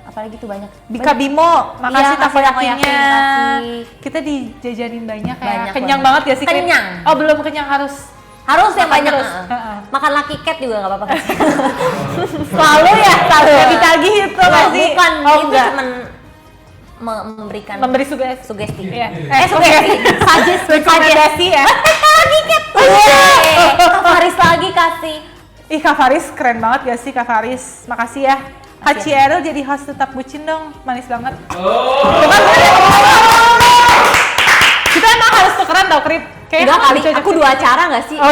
A: Apalagi tuh banyak.
B: Bika Bimo, makasih
A: Iya, kasih takoyaki,
B: takoyakinya.
A: makasih.
B: Kita dijajanin banyak ya.
A: Banyak
B: Kenyang
A: banget.
B: banget ya sih? Krim?
A: Kenyang.
B: Oh, belum kenyang harus.
A: Harus yang
B: Makan
A: banyak.
B: terus.
A: Heeh. Makan Lucky Cat juga nggak apa-apa.
B: Selalu ya, selalu.
A: Iya.
B: Ditagih itu
A: Loh,
B: nggak sih?
A: bukan,
B: Oh,
A: itu
B: enggak.
A: cuman memberikan
B: Memberi sugesti.
A: sugesti.
B: Iya.
A: Sugesti.
B: Rekomendasi ya.
A: Lagi Cat. Kak Faris lagi kasih.
B: Ih, Kak Faris keren banget gak sih Kak Faris? Makasih ya. Kak
A: Makasih.
B: Cieril jadi host tetap bucin dong, manis banget. Kita emang harus tukeran tau, Krip. Kayaknya
A: Enggak
B: emang
A: kali,
B: dicocok-
A: aku 2 acara nggak sih?
B: Oh,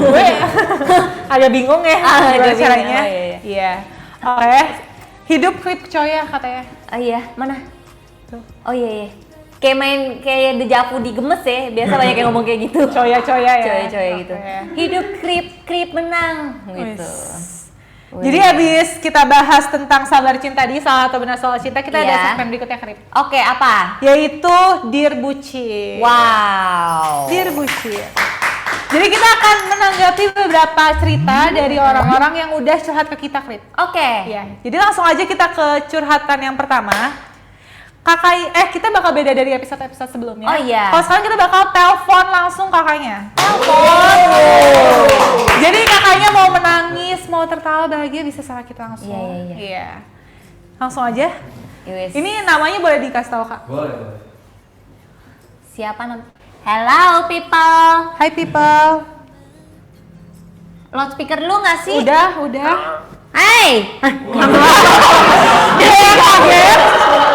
B: gue agak bingung ya
A: Agak
B: gimana
A: bingung,
B: caranya.
A: oh iya.
B: Iya. Oke. Hidup Krip Coya katanya.
A: Oh iya, mana?
B: Tuh.
A: Oh iya. Kayak dejavu di gemes ya. Biasa banyak yang ngomong kayak gitu.
B: Coya-coya ya.
A: Coy gitu.
B: Oke.
A: Hidup krip menang gitu.
B: Wis. Jadi habis kita bahas tentang sabar cinta di salah atau benar soal cinta, kita ada
A: Iya.
B: segmen berikutnya Krip.
A: Oke, apa?
B: Yaitu Dear Bucin.
A: Wow.
B: Dear Bucin. Jadi kita akan menanggapi beberapa cerita dari orang-orang yang udah curhat ke kita, Krip.
A: Oke.
B: Iya. Jadi langsung aja kita ke curhatan yang pertama. Kita bakal beda dari episode-episode sebelumnya.
A: Oh iya.
B: Kalau sekarang kita bakal telepon langsung kakaknya. Telepon. Jadi kakaknya mau menangis, mau tertawa bahagia bisa sama kita langsung.
A: Iya.
B: Langsung aja.
A: Yowes.
B: Ini namanya boleh dikasih tahu, Kak?
E: Boleh.
A: Siapa Hello people.
B: Hi people.
A: Loudspeaker dulu nggak sih?
B: Udah.
A: Hai.
B: Kaget.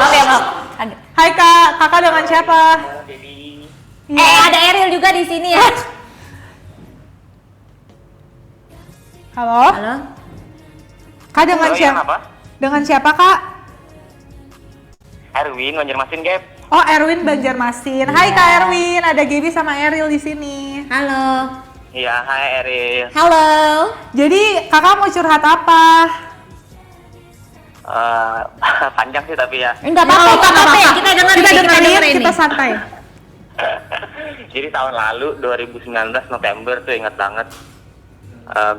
A: Oke, maaf. Kaget.
B: Hai Kak, kakak dengan siapa?
A: Ada Eril juga di sini ya.
B: Halo?
A: Halo.
B: Kak dengan siapa? Dengan siapa Kak?
F: Erwin, Banjarmasin, Gap.
B: Oh, Erwin Banjarmasin. Hai Kak Erwin, ada Gaby sama Eril di sini.
A: Halo.
F: Iya, hai Eril.
A: Halo.
B: Jadi kakak mau curhat apa?
F: Panjang sih tapi ya.
A: Enggak apa-apa, kita dengerin,
B: kita santai.
F: Jadi tahun lalu 2019 November tuh ingat banget.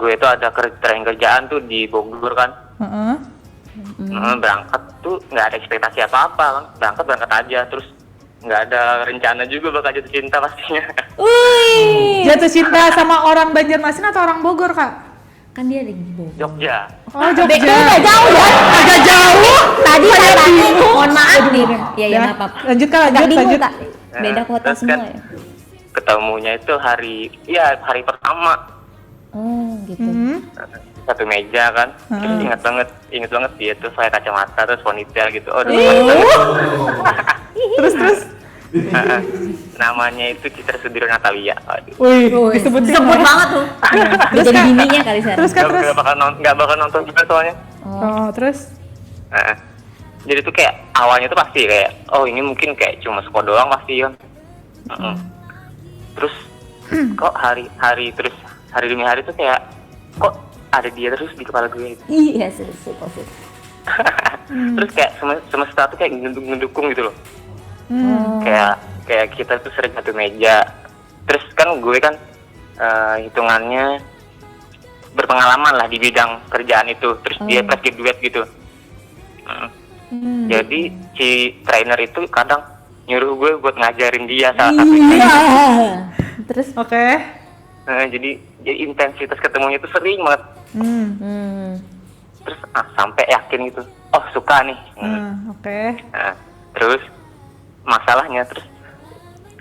F: Gue itu ada kerjaan tuh di Bogor kan. Berangkat tuh nggak ada ekspektasi apa-apa kan. Berangkat aja terus nggak ada rencana juga bakal jatuh cinta pastinya.
A: Wih.
B: Jatuh cinta sama orang Banjarmasin atau orang Bogor Kak?
A: Kan dia di Bogor.
F: Jogja.
B: Oh Jogja.
A: Udah jauh ya? Agak jauh. Tadi saya tanya, mohon maaf nih. Iya,
B: Ya,
A: nggak apa-apa.
B: lanjut Kak,
A: Agak bingung,
B: lanjut.
A: Kak. Beda kota
F: Terus
A: semua
F: kan
A: ya?
F: Ketemunya itu hari pertama.
A: Oh, gitu.
F: Satu meja kan. Terus ingat banget dia tuh pakai kacamata terus ponytail gitu. Oh,
B: Terus.
F: namanya itu Citra Sudiro Natalia. Aduh.
B: Wih, disebut
A: banget tuh.
B: Terus,
A: Jadi
B: Kak.
A: bininya kali saya.
B: Terus Kak, terus.
F: Nggak bakal nonton juga soalnya.
B: Oh, terus.
F: Nah, jadi tuh kayak awalnya tuh pasti kayak oh ini mungkin kayak cuma suka doang pasti kan. Terus kok hari demi hari tuh kayak kok ada dia terus di kepala gue.
A: Iya, sih.
F: Terus kayak semesta tuh kayak ngedukung gitu loh. Kayak kita tuh sering satu meja. Terus kan gue kan hitungannya berpengalaman lah di bidang kerjaan itu. Terus dia plus graduate gitu. Jadi si trainer itu kadang nyuruh gue buat ngajarin dia salah satunya.
A: Terus
B: Oke.
F: Jadi intensitas ketemunya itu sering banget. Terus sampai yakin gitu. Oh suka nih.
B: Oke.
F: Nah, terus masalahnya terus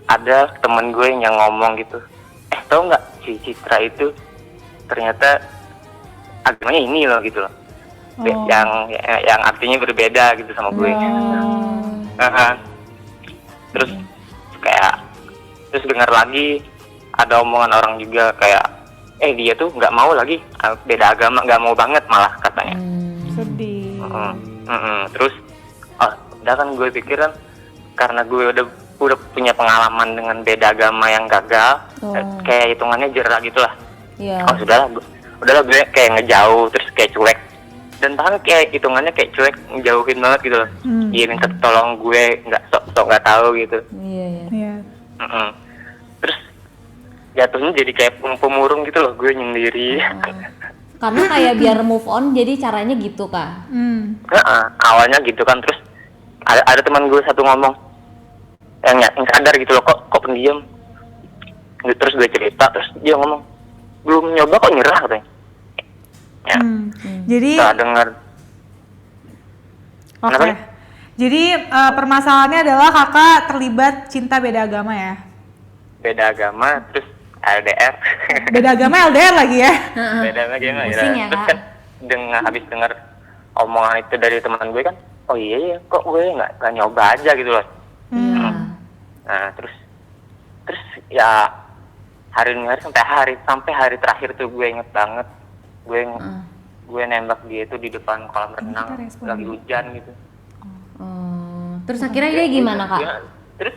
F: ada temen gue yang ngomong gitu. Tau nggak si Citra itu ternyata agamanya ini loh gitu loh. Yang artinya berbeda gitu sama gue. Terus kayak terus dengar lagi ada omongan orang juga kayak dia tuh nggak mau lagi beda agama, nggak mau banget malah katanya.
B: Sedih.
F: Terus udah kan gue pikir kan karena gue udah punya pengalaman dengan beda agama yang gagal, kayak hitungannya jerah gitulah.
A: Iya.
F: Udahlah gue kayak ngejauh terus kayak cuek. Dan bahkan kayak hitungannya kayak cuek ngejauhin banget gitu loh. Dia minta tolong gue nggak sok nggak tahu gitu.
A: Iya.
F: Terus jatuhnya jadi kayak pemurung gitu loh gue nyendiri.
A: Karena kayak biar move on, jadi caranya gitu, Kak.
F: Awalnya gitu kan, terus ada teman gue satu ngomong yang sadar gitu loh, kok pendiam. Terus gue cerita, terus dia ngomong belum nyoba kok nyerah katanya.
B: Jadi
F: Setelah dengar.
B: Oke.
F: Kenapa?
B: Jadi permasalahannya adalah kakak terlibat cinta beda agama ya?
F: Beda agama, terus LDR.
B: Beda agama LDR lagi ya?
F: Beda agama
A: Pusing ya,
F: terus
A: Kak.
F: kan habis dengar omongan itu dari teman gue kan, oh iya kok gue nggak nyoba aja gitu loh. Nah terus ya hari sampai hari terakhir tuh gue inget banget gue nembak dia itu di depan kolam renang lagi hujan gitu.
A: Terus akhirnya dia gimana, Kak?
F: Ya, terus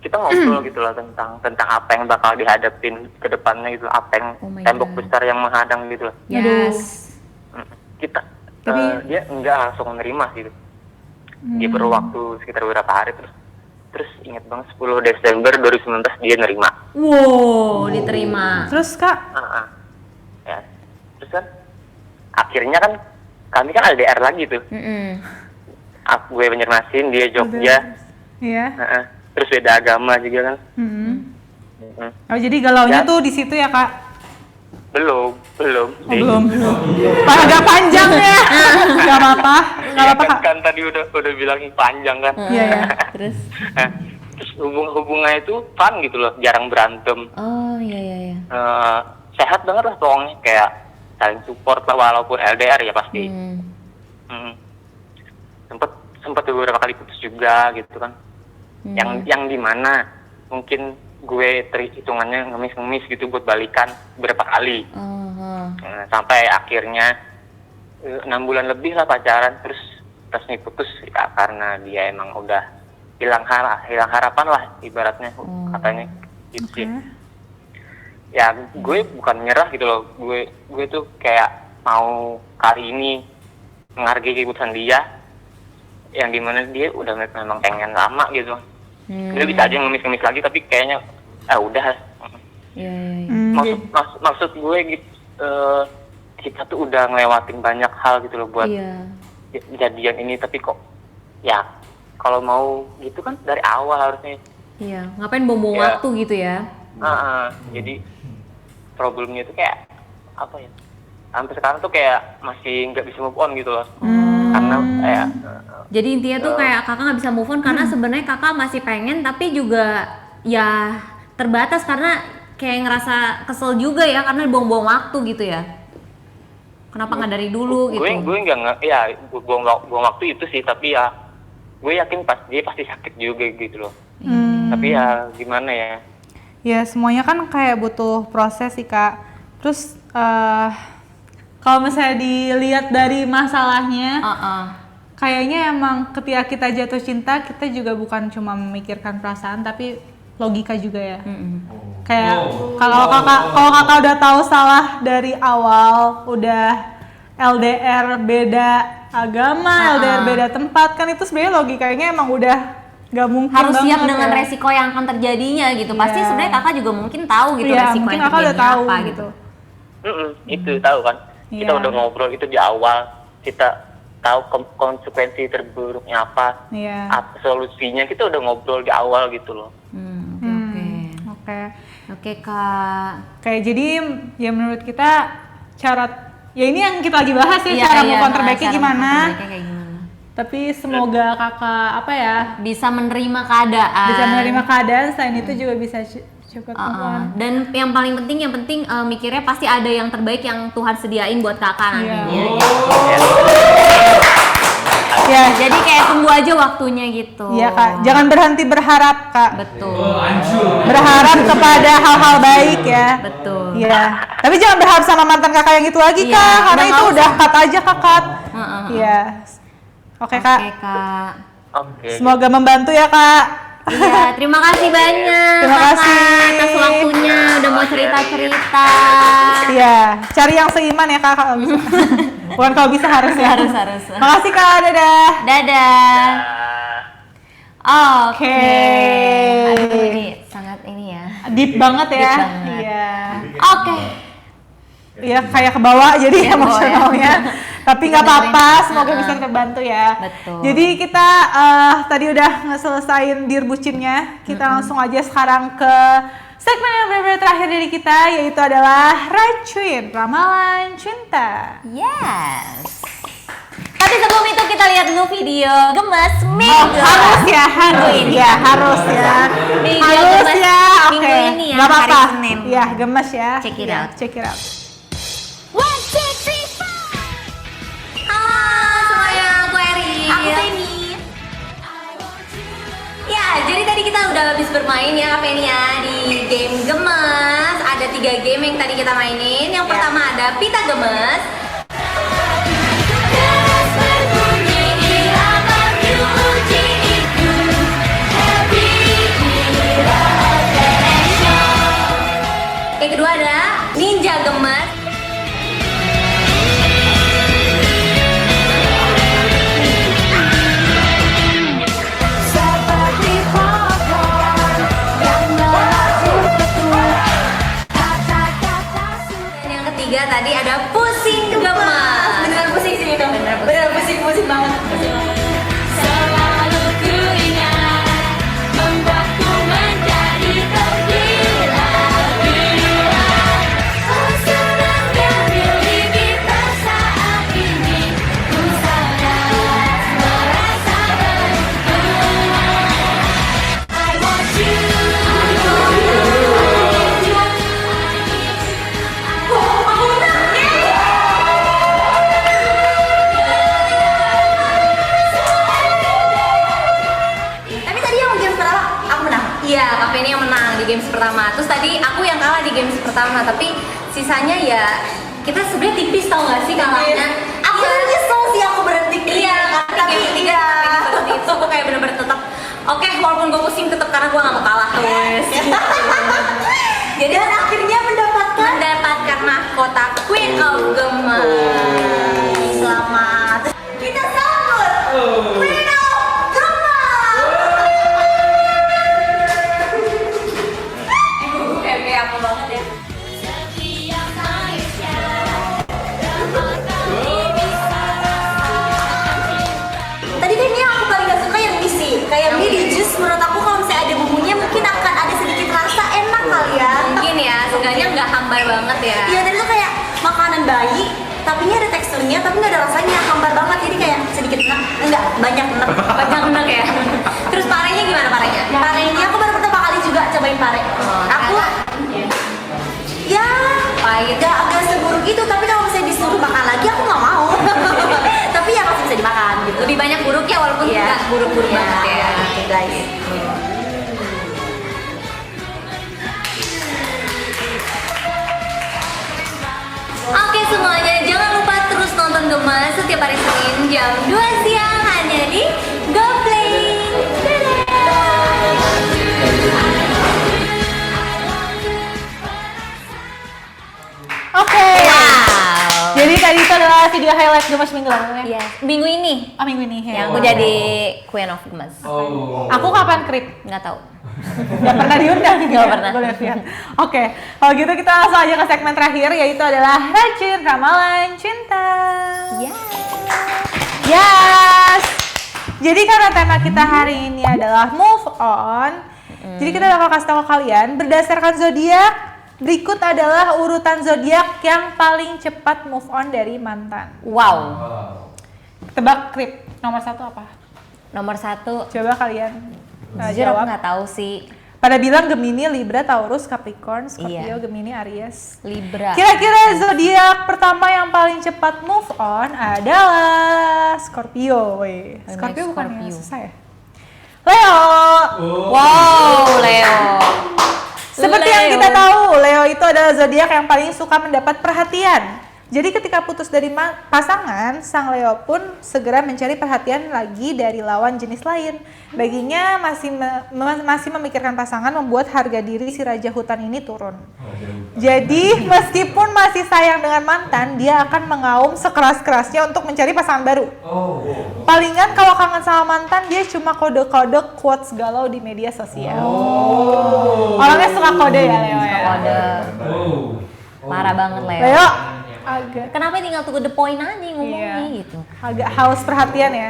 F: kita ngobrol gitu loh tentang apa yang bakal dihadapin ke depannya gitu, apa yang tembok besar yang menghadang gitu loh.
A: Yes.
F: Dia enggak langsung menerima gitu. Dia perlu waktu sekitar beberapa hari terus Terus ingat banget 10 Desember 2019 dia nerima.
A: Wow, diterima.
B: Terus Kak,
F: Ya. Terus kan akhirnya kan kami kan LDR lagi tuh. Gue Banjarmasin, dia Jogja.
B: iya.
F: Terus beda agama juga kan.
B: Oh jadi galaunya
F: Ya.
B: tuh di situ ya Kak?
F: Belum.
B: Belum. Agak panjang ya. Gak apa-apa, gak apa-apa Kak.
F: Kan tadi udah bilang panjang kan.
B: Iya ya.
A: Terus?
F: Terus hubungannya itu fun gitu loh, jarang berantem.
A: Oh iya.
F: Sehat banget lah pokoknya, kayak saling support lah walaupun LDR ya pasti. Sempet beberapa kali putus juga gitu kan. Yang dimana mungkin gue hitungannya ngemis gitu buat balikan beberapa kali. Sampai akhirnya 6 bulan lebih lah pacaran, terus resmi putus ya, karena dia emang udah hilang harapan lah ibaratnya, katanya gitu sih. Ya gue bukan nyerah gitu loh, gue tuh kayak mau kali ini menghargai keputusan dia, yang dimana dia udah memang pengen lama gitu. Dia bisa aja ngemis lagi, tapi kayaknya udah. Maksud gue gitu, kita tuh udah ngelewatin banyak hal gitu loh buat kejadian ini, tapi kok ya kalau mau gitu kan dari awal harusnya.
A: Iya, ngapain buang-buang waktu gitu ya?
F: Jadi problemnya tuh kayak apa ya? Sampai sekarang tuh kayak masih nggak bisa move on gitu loh. Karena kayak
A: jadi intinya tuh kayak kakak nggak bisa move on karena sebenarnya kakak masih pengen, tapi juga ya terbatas karena kayak ngerasa kesel juga ya karena buang-buang waktu gitu ya. Kenapa nggak dari dulu gitu?
F: Gue nggak ya buang waktu itu sih, tapi ya gue yakin dia pasti sakit juga gitu loh. Tapi ya gimana ya?
B: Ya semuanya kan kayak butuh proses sih Kak. Terus kalau misalnya dilihat dari masalahnya, kayaknya emang ketika kita jatuh cinta, kita juga bukan cuma memikirkan perasaan, tapi logika juga ya. Kayak kalau kakak udah tahu salah dari awal, udah LDR beda agama, LDR beda tempat, kan itu sebenarnya logikanya emang udah gak mungkin
A: harus siap
B: banget
A: dengan
B: ya.
A: resiko yang akan terjadinya gitu. Pasti sebenarnya kakak juga mungkin tahu gitu resiko
B: mungkin
A: yang
B: kakak udah
A: terjadi
B: tahu
A: apa gitu.
F: Itu tahu kan? Kita udah ngobrol itu di awal, kita tahu konsekuensi terburuknya apa, apa solusinya, kita udah ngobrol di awal gitu loh.
B: Oke
A: Kak.
B: Kayak jadi ya menurut kita cara ya ini yang kita lagi bahas ya, cara move on terbaiknya gimana. Tapi semoga kakak apa ya
A: bisa menerima keadaan. Selain itu juga bisa cepat move on.
B: Dan
A: yang paling penting mikirnya pasti ada yang terbaik yang Tuhan sediain buat kakak nantinya. Ya, jadi kayak tunggu aja waktunya gitu.
B: Iya Kak, jangan berhenti berharap Kak.
A: Betul.
B: Berharap kepada hal-hal baik ya.
A: Betul.
B: Iya. Tapi jangan berharap sama mantan kakak yang itu lagi Kak, karena itu udah cut aja Kak. Iya. Oke Kak. Semoga membantu ya Kak.
A: Iya, terima kasih banyak.
B: Terima kasih
A: atas waktunya udah mau cerita-cerita.
B: Iya, cari yang seiman ya Kak kalau bisa. Bukan kalau bisa harus ya.
A: Harus.
B: Makasih Kak, dadah.
A: Dadah. Oke.
B: Aduh,
A: ini sangat ini ya.
B: Deep banget ya.
A: Deep banget.
B: Iya.
A: Oke.
B: Iya, kayak kebawa jadi emosionalnya. Tapi nggak apa-apa, semoga bisa terbantu ya.
A: Betul.
B: Jadi kita tadi udah ngeselesain Dear Bucinnya. Kita langsung aja sekarang ke segmen yang benar-benar terakhir dari kita, yaitu adalah Racuin Ramalan Cinta.
A: Yes. Tapi sebelum itu kita lihat dulu video gemes minggu.
B: Harus ya, harus ya. Harus
A: gemes
B: ya. Oke.
A: Minggu ini ya,
B: Nggak apa-apa.
A: hari Senin.
B: Iya, gemes ya.
A: Check it
B: Iya,
A: out.
B: Check it out.
C: 1, 2, 3, 4.
A: Halo semuanya, aku Eri.
C: Aku Penny.
A: Ya, jadi tadi kita udah habis bermain ya Kak Penny ya di game gemes. Ada 3 game yang tadi kita mainin. Yang pertama ada pita gemes.
C: Keras berbunyi irama puji itu. Happy Generation.
A: Yang kedua ada ninja gemes.
C: Seperti pohon
A: tadi ada pusing gemas.
D: Beneran pusing sih itu.
A: Beneran pusing banget.
C: Selalu ku ingat, membuatku menjadi tergila-gila. Oh senangnya miliki saat ini, ku sadar merasa beruntung. I want you,
D: Tapi tadi yang games pertama aku menang.
A: Iya, Kak Penny yang menang di games pertama. Terus tadi aku yang kalah di games pertama, tapi sisanya ya kita sebenarnya tipis tau gak sih kalahnya?
D: Aku nyesel sih aku berhenti.
A: Iya, tapi tiga itu aku kayak bener-bener tetap oke, walaupun gue pusing tetap karena gue gak mau kalah terus. Jadi
D: Dan akhirnya
A: mendapatkan mahkota Queen of Gemas. Selamat.
D: kita sambut Queen of Gemas.
A: Kayak apa banget ya?
C: setiap manusia dapat kali bisa
D: Tadi kan yang aku paling gak suka yang misi. Kayak mie di jus menurut aku kalau misalnya ada bumbunya mungkin akan ada sedikit rasa enak kali ya.
A: Mungkin ya, seenggaknya nggak hambar banget ya.
D: Iya tadi tuh kayak makanan bayi, tapi ini ada teksturnya, tapi nggak ada rasanya, hambar banget. Jadi kayak sedikit enak, enggak banyak enak.
A: Banyak enak ya. Terus parenya gimana parenya?
D: Parenya aku baru pertama kali juga cobain pare. Aku ya
A: Pahit.
D: agak seburuk itu, tapi kalau misalnya disuruh makan lagi aku nggak mau. Tapi ya masih bisa dimakan gitu.
A: Lebih banyak buruknya walaupun
D: Iya.
A: nggak buruk-buruk
D: Iya,
A: banget ya.
D: gitu, guys.
A: Oke semuanya, jangan lupa terus nonton Gemas setiap hari Senin jam 2 siang hanya di GoPlay.
B: Oke.
A: Wow.
B: Jadi tadi itu adalah video highlight Gemas minggu lalu ya.
A: Iya, minggu ini
B: Oh, minggu ini ya.
A: yang aku jadi Queen of Gemas.
B: Aku kapan krip?
A: Nggak tahu.
B: Gak pernah diundang nih.
A: Nggak pernah.
B: Boleh lihat. Oke, kalau gitu kita langsung aja ke segmen terakhir yaitu adalah Racun Ramalan Cinta.
A: Ya.
B: Yes. Jadi karena tema kita hari ini adalah move on, jadi kita bakal kasih tahu ke kalian berdasarkan zodiak. Berikut adalah urutan zodiak yang paling cepat move on dari mantan.
A: Wow.
B: Tebak krip nomor 1 apa?
A: Nomor 1.
B: Coba kalian
A: Jujur aku
B: jawab.
A: nggak tahu sih.
B: Pada bilang Gemini, Libra, Taurus, Capricorn, Scorpio,
A: Iya.
B: Gemini, Aries.
A: Libra.
B: Kira-kira zodiak pertama yang paling cepat move on adalah Scorpio. Weh.
A: Memang
B: Scorpio bukan yang
A: Scorpio.
B: susah ya? Leo.
A: Wow, Leo.
B: Seperti yang kita tahu, Leo itu adalah zodiak yang paling suka mendapat perhatian. Jadi ketika putus dari pasangan, sang Leo pun segera mencari perhatian lagi dari lawan jenis lain. Baginya masih memikirkan pasangan membuat harga diri si raja hutan ini turun. Jadi meskipun masih sayang dengan mantan, dia akan mengaum sekeras-kerasnya untuk mencari pasangan baru. Palingan kalau kangen sama mantan, dia cuma kode-kode quotes galau di media sosial. Orangnya suka kode ya Leo ya.
A: Kode. Parah banget Leo.
B: Leo agak
A: Kenapa tinggal to the point aja ngomongnya
B: Iya.
A: gitu.
B: agak haus perhatian ya.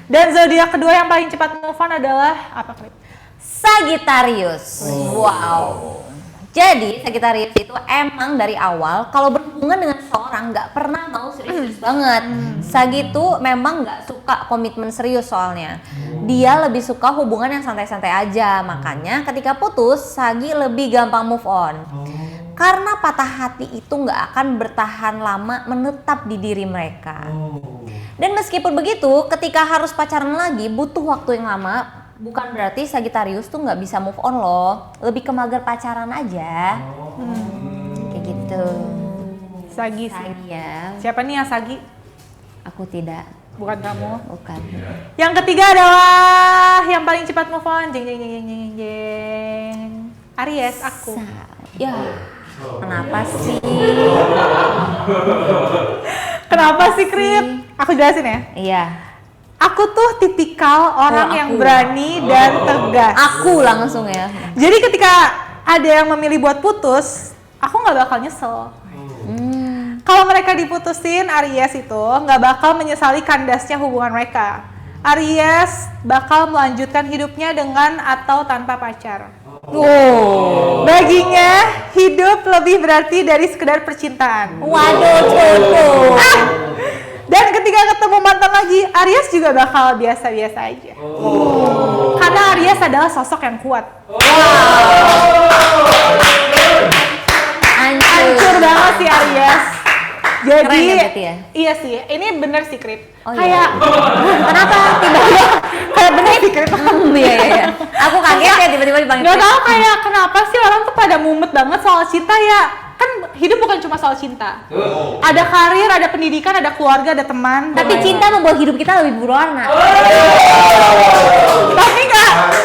B: Dan zodiak kedua yang paling cepat move on adalah apa, Klip?
A: Sagittarius. Wow. Jadi Sagittarius itu emang dari awal kalau berhubungan dengan seorang nggak pernah mau serius banget. Sagi itu memang nggak suka komitmen serius soalnya. Dia lebih suka hubungan yang santai-santai aja. Makanya ketika putus, Sagi lebih gampang move on. Karena patah hati itu nggak akan bertahan lama menetap di diri mereka. Dan meskipun begitu, ketika harus pacaran lagi butuh waktu yang lama. Bukan berarti Sagittarius tuh nggak bisa move on loh. Lebih ke mager pacaran aja. Kayak gitu.
B: Sagi sih.
A: Sagi ya.
B: Siapa nih yang Sagi?
A: Aku tidak.
B: Bukan kamu.
A: Bukan.
B: Yang ketiga adalah yang paling cepat move on. Jeng jeng jeng jeng jeng jeng. Aries, aku.
A: Ya. Kenapa sih?
B: Kenapa sih, Krip? Aku jelasin ya.
A: Iya.
B: Aku tuh tipikal orang
A: Oh,
B: yang
A: aku.
B: berani dan tegas.
A: Aku langsung ya.
B: Jadi ketika ada yang memilih buat putus, aku nggak bakal nyesel. Kalau mereka diputusin, Aries itu nggak bakal menyesali kandasnya hubungan mereka. Aries bakal melanjutkan hidupnya dengan atau tanpa pacar. Baginya, hidup lebih berarti dari sekedar percintaan.
A: Waduh, tuh.
B: Dan ketika ketemu mantan lagi, Aries juga bakal biasa-biasa aja. Karena Aries adalah sosok yang kuat. Hancur banget sih Aries. Jadi,
A: Keren ya berarti ya?
B: iya sih, ini bener sih Krip.
A: Oh,
B: kayak,
A: Kenapa tiba-tiba?
B: kayak bener sih Krip.
A: Iya. Aku kaget ya tiba-tiba dipanggil.
B: Gak tau kayak kenapa sih orang tuh pada mumet banget soal cinta ya. Kan hidup bukan cuma soal cinta. Ada karir, ada pendidikan, ada keluarga, ada teman.
A: Tapi cinta membuat hidup kita lebih berwarna.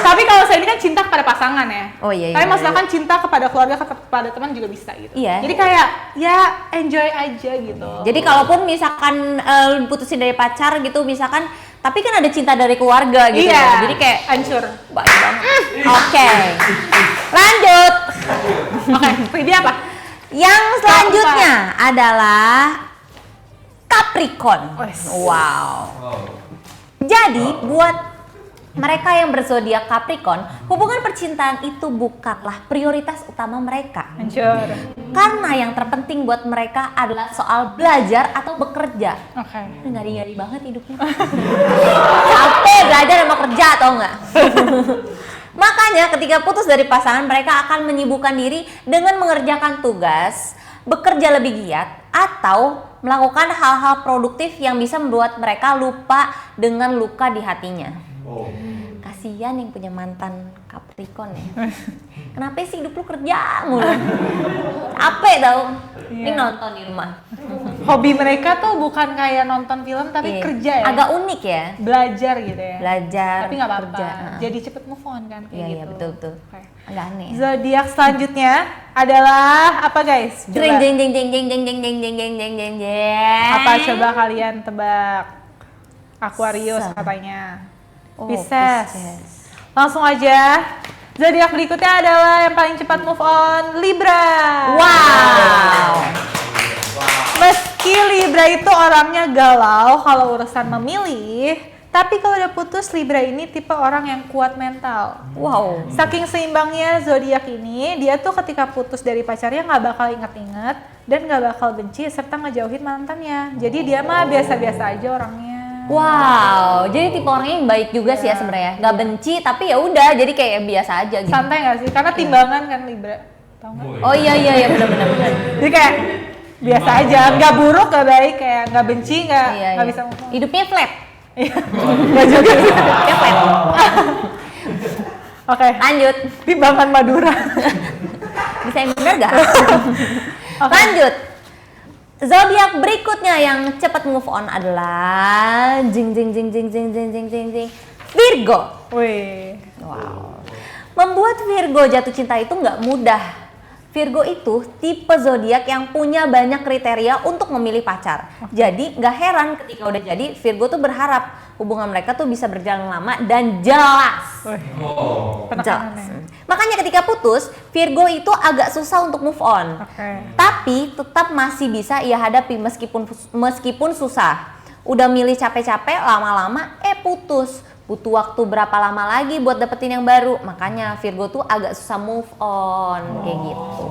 B: Tapi kalau saya ini kan cinta kepada pasangan ya.
A: Oh iya.
B: Tapi maksudnya kan cinta kepada keluarga, kepada teman juga bisa gitu.
A: Iya.
B: Jadi kayak ya enjoy aja gitu.
A: Jadi kalaupun misalkan putusin dari pacar gitu misalkan, tapi kan ada cinta dari keluarga gitu.
B: Iya.
A: Jadi kayak
B: hancur.
A: baik banget. Oke. Lanjut.
B: Oke, dia apa?
A: Yang selanjutnya adalah Capricorn. Wow. Jadi buat mereka yang berzodiak Capricorn, hubungan percintaan itu bukanlah prioritas utama mereka.
B: Hancur.
A: Karena yang terpenting buat mereka adalah soal belajar atau bekerja.
B: Oke.
A: Ngari-ngari banget hidupnya. Capek belajar sama kerja atau enggak? Makanya ketika putus dari pasangan, mereka akan menyibukkan diri dengan mengerjakan tugas, bekerja lebih giat, atau melakukan hal-hal produktif yang bisa membuat mereka lupa dengan luka di hatinya. Kasian yang punya mantan Capricorn ya. Kenapa sih hidup lu kerja mulu? Capek tau. Ini nonton di rumah.
B: Hobi mereka tuh bukan kayak nonton film tapi
A: Iya.
B: kerja ya.
A: Agak unik ya.
B: Belajar gitu ya.
A: Belajar,
B: Tapi nggak apa-apa.
A: kerja.
B: Jadi cepet move on kan kayak
A: Iya,
B: gitu.
A: iya betul.
B: Oke.
A: Agak aneh. Ya.
B: Zodiak selanjutnya adalah apa guys? Coba.
A: Jeng jeng jeng jeng jeng jeng jeng jeng jeng jeng jeng jeng jeng.
B: Apa coba kalian tebak? Aquarius
A: Pisces.
B: katanya.
A: Oh,
B: Pisces.
A: Pisces.
B: Langsung aja. Zodiak berikutnya adalah yang paling cepat move on, Libra.
A: Wow.
B: Meski Libra itu orangnya galau kalau urusan memilih, tapi kalau udah putus Libra ini tipe orang yang kuat mental.
A: Wow.
B: Saking seimbangnya zodiak ini, dia tuh ketika putus dari pacarnya nggak bakal inget-inget dan nggak bakal benci serta ngejauhin mantannya. Jadi dia mah biasa-biasa aja orangnya.
A: Wow, jadi tipe orangnya yang baik juga sih ya sebenarnya. Gak benci tapi ya udah, jadi kayak biasa aja gitu.
B: Santai nggak sih? Karena timbangan kan Libra, tau nggak?
A: Oh iya benar.
B: Jadi kayak biasa aja, nggak buruk, nggak baik, kayak nggak benci, nggak
A: Iya.
B: bisa move on.
A: Hidupnya flat.
B: Nggak juga sih.
A: Hidupnya flat.
B: Oke,
A: Lanjut.
B: timbangan Madura.
A: Bisa yang bener gak? Lanjut. Zodiak berikutnya yang cepat move on adalah jing Virgo.
B: Wih,
A: Wow. Membuat Virgo jatuh cinta itu nggak mudah. Virgo itu tipe zodiak yang punya banyak kriteria untuk memilih pacar. Jadi nggak heran ketika udah jadi Virgo tuh berharap hubungan mereka tuh bisa berjalan lama dan jelas. Jelas. Makanya ketika putus, Virgo itu agak susah untuk move on.
B: oke.
A: Tapi tetap masih bisa ia hadapi meskipun susah. Udah milih capek-capek, lama-lama putus. Butuh waktu berapa lama lagi buat dapetin yang baru. Makanya Virgo tuh agak susah move on kayak gitu.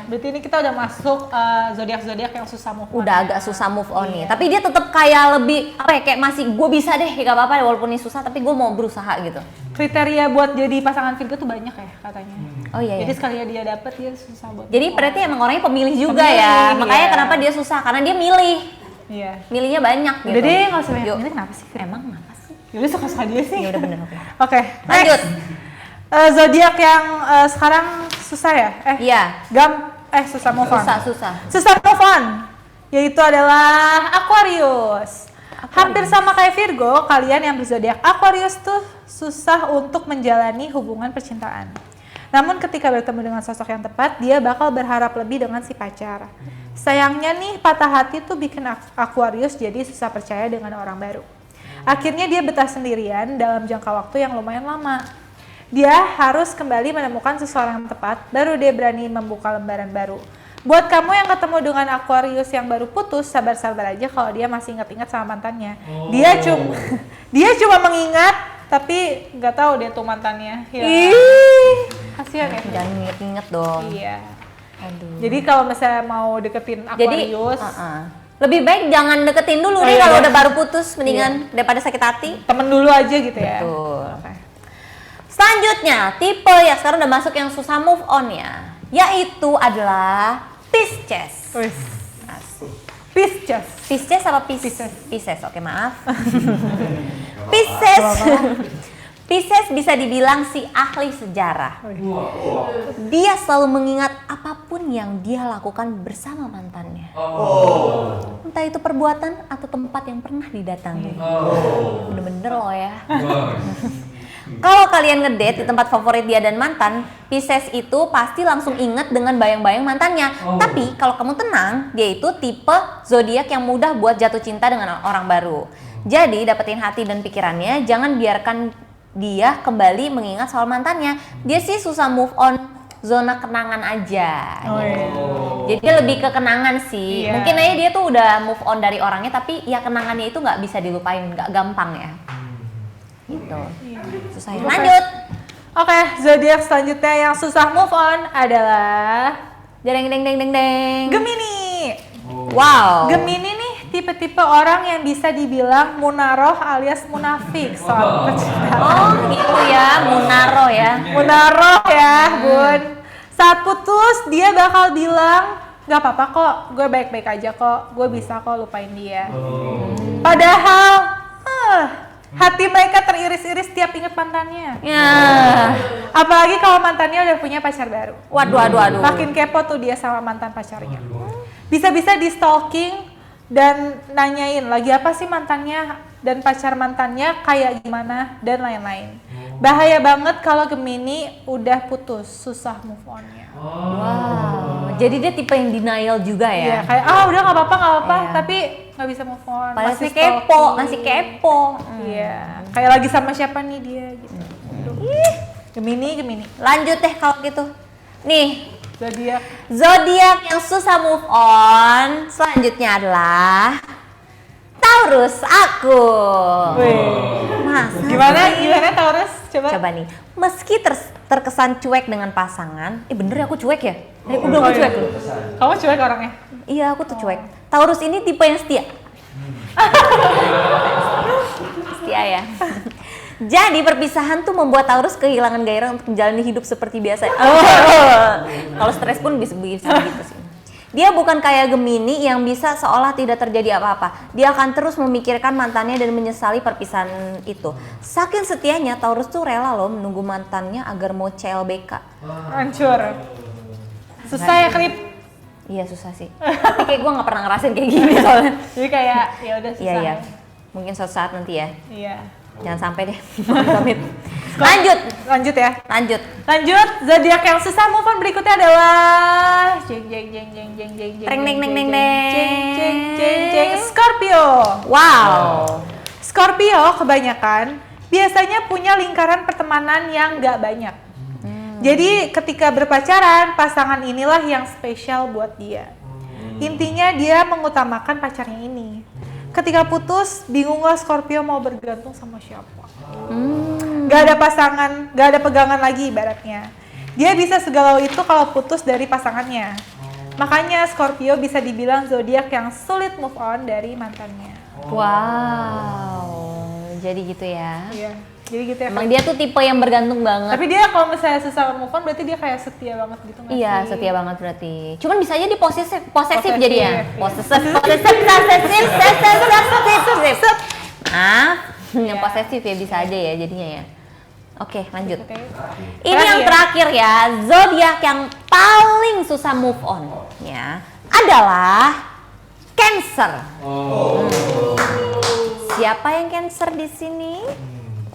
B: Berarti ini kita udah masuk zodiak-zodiak yang susah move on.
A: Udah agak susah move on nih. Tapi dia tetap kayak lebih kayak masih gue bisa deh, gak apa-apa walaupun ini susah tapi gue mau berusaha gitu.
B: Kriteria buat jadi pasangan Virgo tuh banyak ya katanya.
A: Oh iya.
B: Jadi sekali dia dapet dia susah buat.
A: Jadi berarti emang orangnya pemilih juga
B: Pemilih,
A: ya. Makanya
B: iya.
A: kenapa dia susah? Karena dia milih.
B: Iya.
A: Milihnya banyak gitu.
B: Udah deh nggak usah banyak
A: Yuk.
B: milih, kenapa sih?
A: Emang kenapa sih?
B: Yaudah suka-suka dia sih.
A: Ya udah bener oke.
B: Oke,
A: Lanjut.
B: Zodiak yang sekarang susah ya?
A: Iya.
B: Susah move on.
A: Susah.
B: Susah move on, yaitu adalah Aquarius. Hampir sama kayak Virgo, kalian yang berzodiak Aquarius tuh susah untuk menjalani hubungan percintaan. Namun ketika bertemu dengan sosok yang tepat, dia bakal berharap lebih dengan si pacar. Sayangnya nih, patah hati tuh bikin Aquarius jadi susah percaya dengan orang baru. Akhirnya dia betah sendirian dalam jangka waktu yang lumayan lama. Dia harus kembali menemukan seseorang yang tepat, baru dia berani membuka lembaran baru. Buat kamu yang ketemu dengan Aquarius yang baru putus, sabar-sabar aja kalau dia masih ingat-ingat sama mantannya. Dia cuma mengingat, tapi nggak tahu dia tuh mantannya. Ya. Kasihan ya.
A: Jangan inget-inget dong.
B: Iya.
A: Aduh.
B: Jadi kalau misalnya mau deketin Aquarius,
A: lebih baik jangan deketin dulu
B: Oh,
A: deh
B: iya,
A: kalau
B: iya.
A: udah baru putus, mendingan daripada sakit hati.
B: temen dulu aja gitu ya.
A: Betul. Selanjutnya, tipe yang sekarang udah masuk yang susah move on ya, yaitu adalah Pisces.
B: Wis. Pisces.
A: Pisces apa Pisces? Pisces, oke maaf. Pisces. Pisces bisa dibilang si ahli sejarah. Dia selalu mengingat apapun yang dia lakukan bersama mantannya. Entah itu perbuatan atau tempat yang pernah didatangi. Bener-bener loh ya. Kalau kalian ngedate di tempat favorit dia dan mantan, Pisces itu pasti langsung inget dengan bayang-bayang mantannya. Tapi kalau kamu tenang, dia itu tipe zodiak yang mudah buat jatuh cinta dengan orang baru. Jadi dapetin hati dan pikirannya, jangan biarkan dia kembali mengingat soal mantannya. Dia sih susah move on, zona kenangan aja. Jadi lebih ke kenangan sih.
B: Iya.
A: Mungkin aja dia tuh udah move on dari orangnya, tapi ya kenangannya itu nggak bisa dilupain, nggak gampang ya. Gitu. Susah ya. Lanjut.
B: Oke, zodiak selanjutnya yang susah move on adalah
A: Deng deng deng deng deng.
B: Gemini.
A: Wow.
B: Gemini nih tipe-tipe orang yang bisa dibilang munaroh alias munafik soal percintaan.
A: Oh gitu ya, Munaro ya.
B: Munaroh ya, Bun. Saat putus dia bakal bilang, "Gak apa-apa kok, gue baik-baik aja kok, gue bisa kok lupain dia." Padahal hati mereka teriris-iris tiap inget mantannya.
A: Ya.
B: Apalagi kalau mantannya udah punya pacar baru.
A: Waduh, aduh, aduh.
B: Makin kepo tuh dia sama mantan pacarnya. Bisa-bisa di stalking dan nanyain lagi apa sih mantannya dan pacar mantannya kayak gimana dan lain-lain. Bahaya banget kalau Gemini udah putus, susah move on-nya.
A: Wow. Jadi dia tipe yang denial juga
B: Iya,
A: ya.
B: kayak udah nggak apa-apa,
A: Iya.
B: tapi nggak bisa move on.
A: Padahal
B: masih
A: masih kepo,
B: stalking.
A: masih kepo.
B: Iya, kayak lagi sama siapa nih dia gitu. Aduh. Gemini.
A: Lanjut deh kalau gitu. Nih,
B: Zodiak.
A: zodiak yang susah move on selanjutnya adalah Taurus aku. Masa
B: Gimana
A: sih?
B: Taurus?
A: Coba nih, meski terkesan cuek dengan pasangan, bener ya aku cuek ya? Udah aku
B: Oh, iya.
A: cuek loh.
B: Kamu cuek orangnya?
A: Iya aku tuh cuek. Taurus ini tipe yang setia. Setia ya. Jadi perpisahan tuh membuat Taurus kehilangan gairah untuk menjalani hidup seperti biasa. Kalau stres pun bisa begitu sih. Dia bukan kayak Gemini yang bisa seolah tidak terjadi apa-apa. Dia akan terus memikirkan mantannya dan menyesali perpisahan itu. Saking setianya, Taurus tuh rela loh menunggu mantannya agar mau CLBK.
B: Hancur. Susah ya, Krip.
A: Iya susah sih. Tapi kayak gue nggak pernah ngerasain kayak gini soalnya.
B: Jadi kayak ya udah susah.
A: Iya. Mungkin suatu saat nanti ya.
B: Iya.
A: Jangan sampai deh. Amit. Lanjut.
B: Lanjut ya.
A: Lanjut.
B: Zodiak yang susah move on berikutnya adalah jeng. Scorpio.
A: Wow.
B: Scorpio kebanyakan biasanya punya lingkaran pertemanan yang nggak banyak. Jadi ketika berpacaran, pasangan inilah yang spesial buat dia. Intinya dia mengutamakan pacarnya ini. Ketika putus, bingunglah Scorpio mau bergantung sama siapa. Gak ada pasangan, gak ada pegangan lagi ibaratnya. Dia bisa segalau itu kalau putus dari pasangannya. Makanya Scorpio bisa dibilang zodiak yang sulit move on dari mantannya.
A: Wow. Jadi gitu ya.
B: Iya, jadi gitu ya.
A: Emang dia tuh tipe yang bergantung banget.
B: Tapi dia kalau misalnya susah move on berarti dia kayak setia banget gitu nggak
A: Iya,
B: sih?
A: setia banget berarti. Cuman bisa aja di posesif
B: Posesif,
A: jadi ya.
B: iya.
A: Posesif. Yang posesif ya bisa aja ya jadinya ya. Oke, lanjut. Ini yang terakhir ya, zodiak yang paling susah move on ya adalah Cancer. Siapa yang Cancer di sini?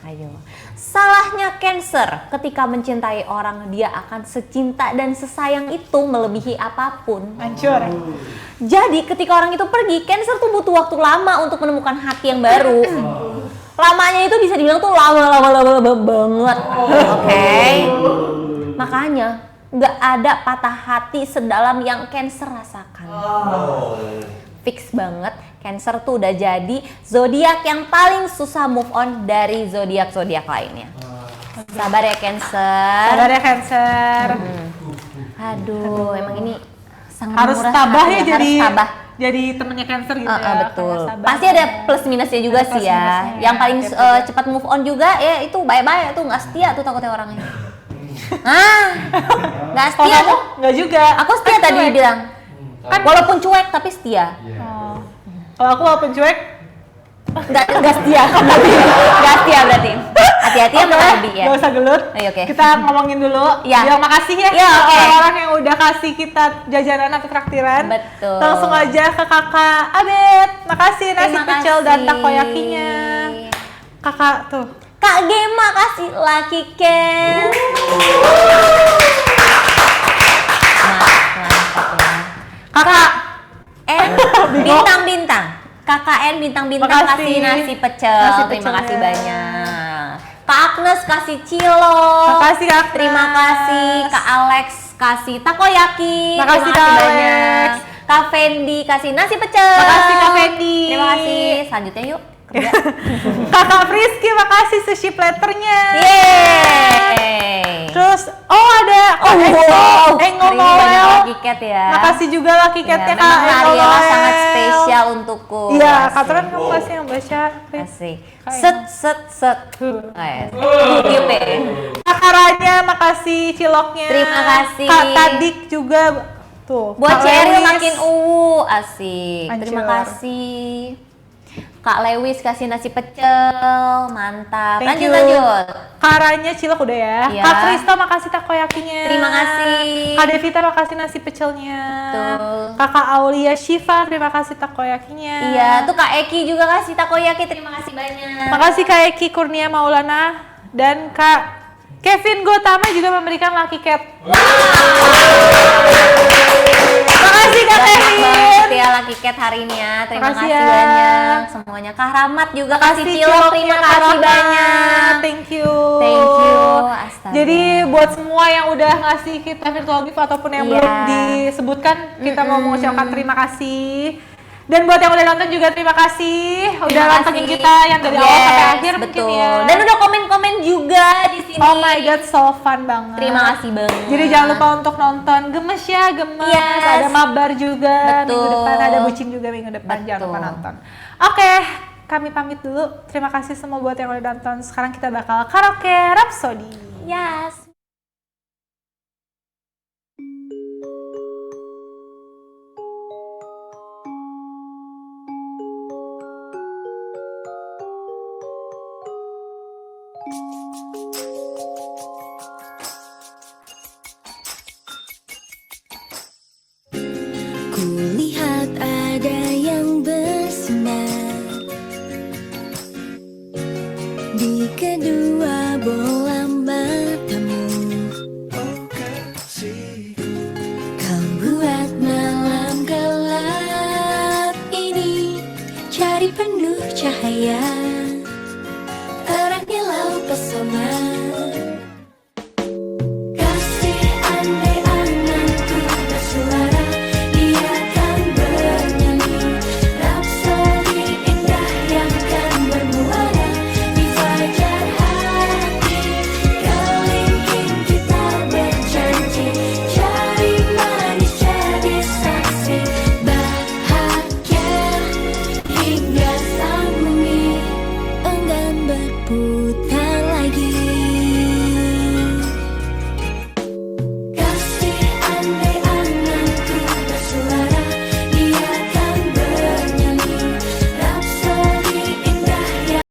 A: Ayo. Salahnya Cancer ketika mencintai orang, dia akan secinta dan sesayang itu melebihi apapun.
B: Hancur.
A: Jadi ketika orang itu pergi, Cancer tuh butuh waktu lama untuk menemukan hati yang baru. Lamanya itu bisa dibilang tuh lama banget. Oke. Makanya nggak ada patah hati sedalam yang Cancer rasakan. Fix banget, Cancer tuh udah jadi zodiak yang paling susah move on dari zodiak-zodiak lainnya. Sabar ya Cancer.
B: Sabar ya Cancer.
A: Aduh, emang ini sangat
B: Harus
A: menguras
B: tabah
A: hati
B: ya jadi
A: harus tabah.
B: jadi temennya Cancer gitu ya.
A: Betul.
B: Kayak sabar.
A: Pasti ada plus minusnya juga
B: Ada
A: sih
B: plus
A: ya.
B: minusnya
A: Yang
B: ya,
A: paling
B: Cancer.
A: cepat move on juga ya itu bye-bye tuh, nggak setia tuh takutnya orangnya. Nggak
B: Kalau
A: setia
B: kamu
A: tuh.
B: nggak juga.
A: Aku setia
B: Kan
A: tadi
B: cuek.
A: dibilang. Kan walaupun cuek tapi setia.
B: Oh. Kalau aku walaupun cuek,
A: Nggak setia. Nggak setia berarti. Hati-hati ya sama Abi ya.
B: nggak usah gelut.
A: Ayo, oke.
B: Kita ngomongin dulu.
A: Iya.
B: Bilang makasih ya
A: Iya,
B: ke
A: oke.
B: orang-orang yang udah kasih kita jajanan atau traktiran.
A: Betul.
B: Langsung aja ke kakak Abed. Makasih nasi
A: Terima
B: pecel dan
A: kasih.
B: takoyakinya. Kakak tuh.
A: Kak Gema kasih Lucky Ken. Mantap ya.
B: Kakak.
A: N bintang-bintang. KKN bintang-bintang
B: Makasih.
A: kasih nasi pecel.
B: Nasi
A: Terima
B: pecelnya.
A: kasih banyak. Kak Agnes kasih cilok.
B: Makasih, Kak Agnes.
A: Terima kasih. Kak Alex kasih takoyaki.
B: Makasih,
A: Terima
B: Kak
A: kasih
B: Alex.
A: banyak. Kak Fendi kasih nasi pecel.
B: Makasih, Kak Fendi.
A: Terima kasih. Selanjutnya yuk kerja.
B: Kakak Frisky makasih sushi platternya.
A: Yeay.
B: Terus ada
A: wow.
B: Engel
A: Hari ini banyak
B: Noel.
A: Lucky Cat ya.
B: Makasih juga Lucky Cat-nya
A: Ya,
B: Kak
A: memang hari
B: Engel
A: yang
B: Noel.
A: sangat spesial untukku.
B: Iya,
A: Asik.
B: Kak Turan kamu kasih yang baca. Fris.
A: Asik.
B: Kak
A: Set set set. Tiup ya.
B: Kak Ranya makasih ciloknya.
A: Terima kasih.
B: Kak Tadik juga tuh.
A: Buat
B: Kak
A: Cheryl
B: Lewis.
A: makin asik. Terima
B: Hancur.
A: kasih. Kak Lewis kasih nasi pecel, mantap.
B: Thank
A: Lanjut
B: you.
A: lanjut.
B: Kak Ranya cilok udah ya.
A: Iya.
B: Kak Krista makasih takoyakinya.
A: Terima kasih.
B: Kak Devita makasih nasi pecelnya.
A: Betul.
B: Kakak Aulia Shiva terima kasih takoyakinya.
A: Iya, tuh Kak Eki juga kasih takoyaki. Terima kasih banyak.
B: Makasih Kak Eki Kurnia Maulana dan Kak Kevin Gotama juga memberikan Lucky Cat. Makasih Kak
A: Banyak
B: Kevin.
A: banget ya Lucky Cat hari ini ya. Terima
B: Makasih
A: kasih
B: ya.
A: banyak semuanya. Kak Rahmat juga kasih cilok.
B: ciloknya,
A: Terima
B: Kak
A: kasih
B: Rahmat.
A: banyak.
B: Thank you.
A: Thank you. Astaga.
B: Jadi buat semua yang udah ngasih kita virtual gift ataupun yang
A: Iya.
B: belum disebutkan, kita mau mengucapkan terima kasih. Dan buat yang udah nonton juga terima kasih. Udah
A: Terima
B: nontonin
A: kasih.
B: kita yang dari awal sampai akhir
A: betul.
B: mungkin ya.
A: Dan udah komen-komen juga di sini.
B: Oh my god, so fun banget.
A: Terima kasih banget.
B: Jadi jangan lupa untuk nonton Gemes ya, Gemes.
A: Yes.
B: Ada mabar juga
A: Betul.
B: minggu depan, ada bucin juga minggu depan. Jangan lupa
A: Betul.
B: nonton. Oke, kami pamit dulu. Terima kasih semua buat yang udah nonton. Sekarang kita bakal karaoke Rhapsody.
A: Yes.
C: Kulihat ada yang bersinar di kedua bola matamu. Kau buat malam gelap ini cari penuh cahaya.